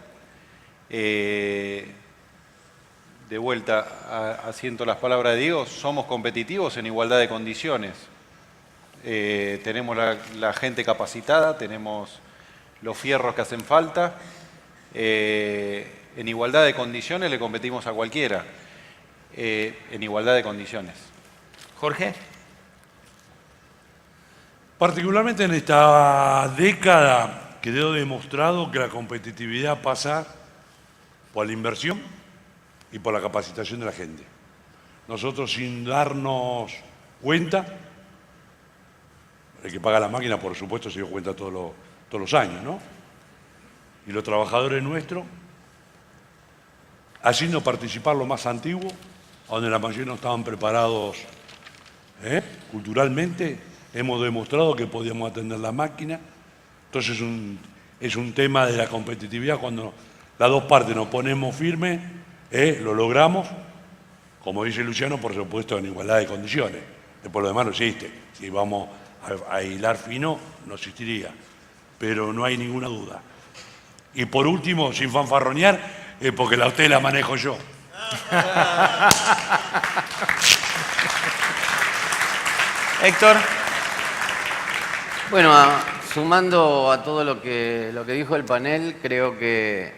De vuelta, asiento las palabras de Diego, somos competitivos en igualdad de condiciones. Tenemos la gente capacitada, tenemos los fierros que hacen falta. En igualdad de condiciones le competimos a cualquiera. En igualdad de condiciones. Jorge. Particularmente en esta década quedó demostrado que la competitividad pasa por la inversión y por la capacitación de la gente. Nosotros sin darnos cuenta, el que paga la máquina por supuesto se dio cuenta todos los años, ¿no? Y los trabajadores nuestros, haciendo participar lo más antiguo, donde la mayoría no estaban preparados culturalmente, hemos demostrado que podíamos atender la máquina. Entonces es un tema de la competitividad. Cuando las dos partes nos ponemos firmes, lo logramos, como dice Luciano, por supuesto en igualdad de condiciones. Después lo demás no existe. Si vamos a hilar fino, no existiría. Pero no hay ninguna duda. Y por último, sin fanfarronear, porque la usted la manejo yo. Héctor. Bueno, sumando a todo lo que dijo el panel, creo que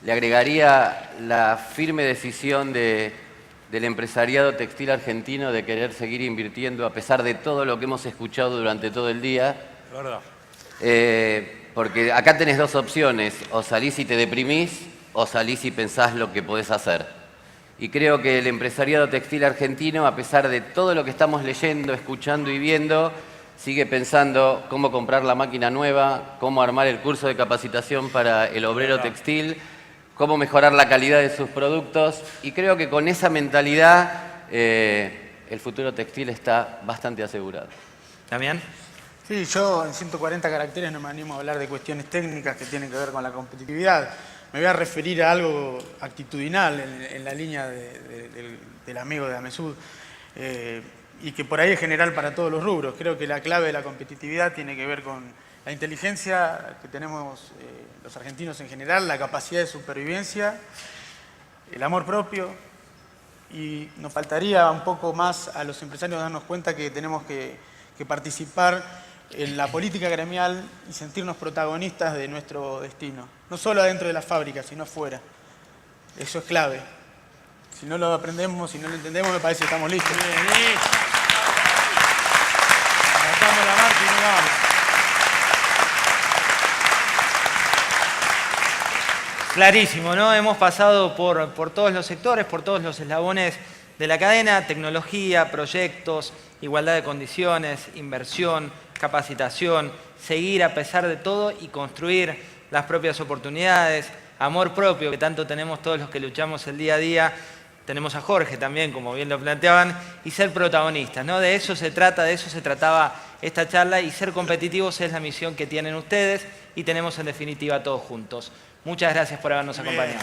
le agregaría la firme decisión del empresariado textil argentino de querer seguir invirtiendo a pesar de todo lo que hemos escuchado durante todo el día. ¿Verdad? Porque acá tenés dos opciones, o salís y te deprimís, o salís y pensás lo que podés hacer. Y creo que el empresariado textil argentino, a pesar de todo lo que estamos leyendo, escuchando y viendo, sigue pensando cómo comprar la máquina nueva, cómo armar el curso de capacitación para el obrero textil, cómo mejorar la calidad de sus productos. Y creo que con esa mentalidad el futuro textil está bastante asegurado. ¿Damián? Sí, yo en 140 caracteres no me animo a hablar de cuestiones técnicas que tienen que ver con la competitividad. Me voy a referir a algo actitudinal en la línea del amigo de Amesud. Y que por ahí es general para todos los rubros. Creo que la clave de la competitividad tiene que ver con la inteligencia que tenemos los argentinos en general, la capacidad de supervivencia, el amor propio, y nos faltaría un poco más a los empresarios darnos cuenta que tenemos que participar en la política gremial y sentirnos protagonistas de nuestro destino. No solo adentro de la fábrica, sino afuera. Eso es clave. Si no lo aprendemos, si no lo entendemos, me parece que estamos listos. Arrancamos la marcha y nos vamos. Clarísimo, ¿no? Hemos pasado por todos los sectores, por todos los eslabones de la cadena: tecnología, proyectos, igualdad de condiciones, inversión, capacitación, seguir a pesar de todo y construir las propias oportunidades, amor propio, que tanto tenemos todos los que luchamos el día a día. Tenemos a Jorge también, como bien lo planteaban, y ser protagonistas, ¿no? De eso se trata, de eso se trataba esta charla, y ser competitivos es la misión que tienen ustedes y tenemos en definitiva todos juntos. Muchas gracias por habernos acompañado.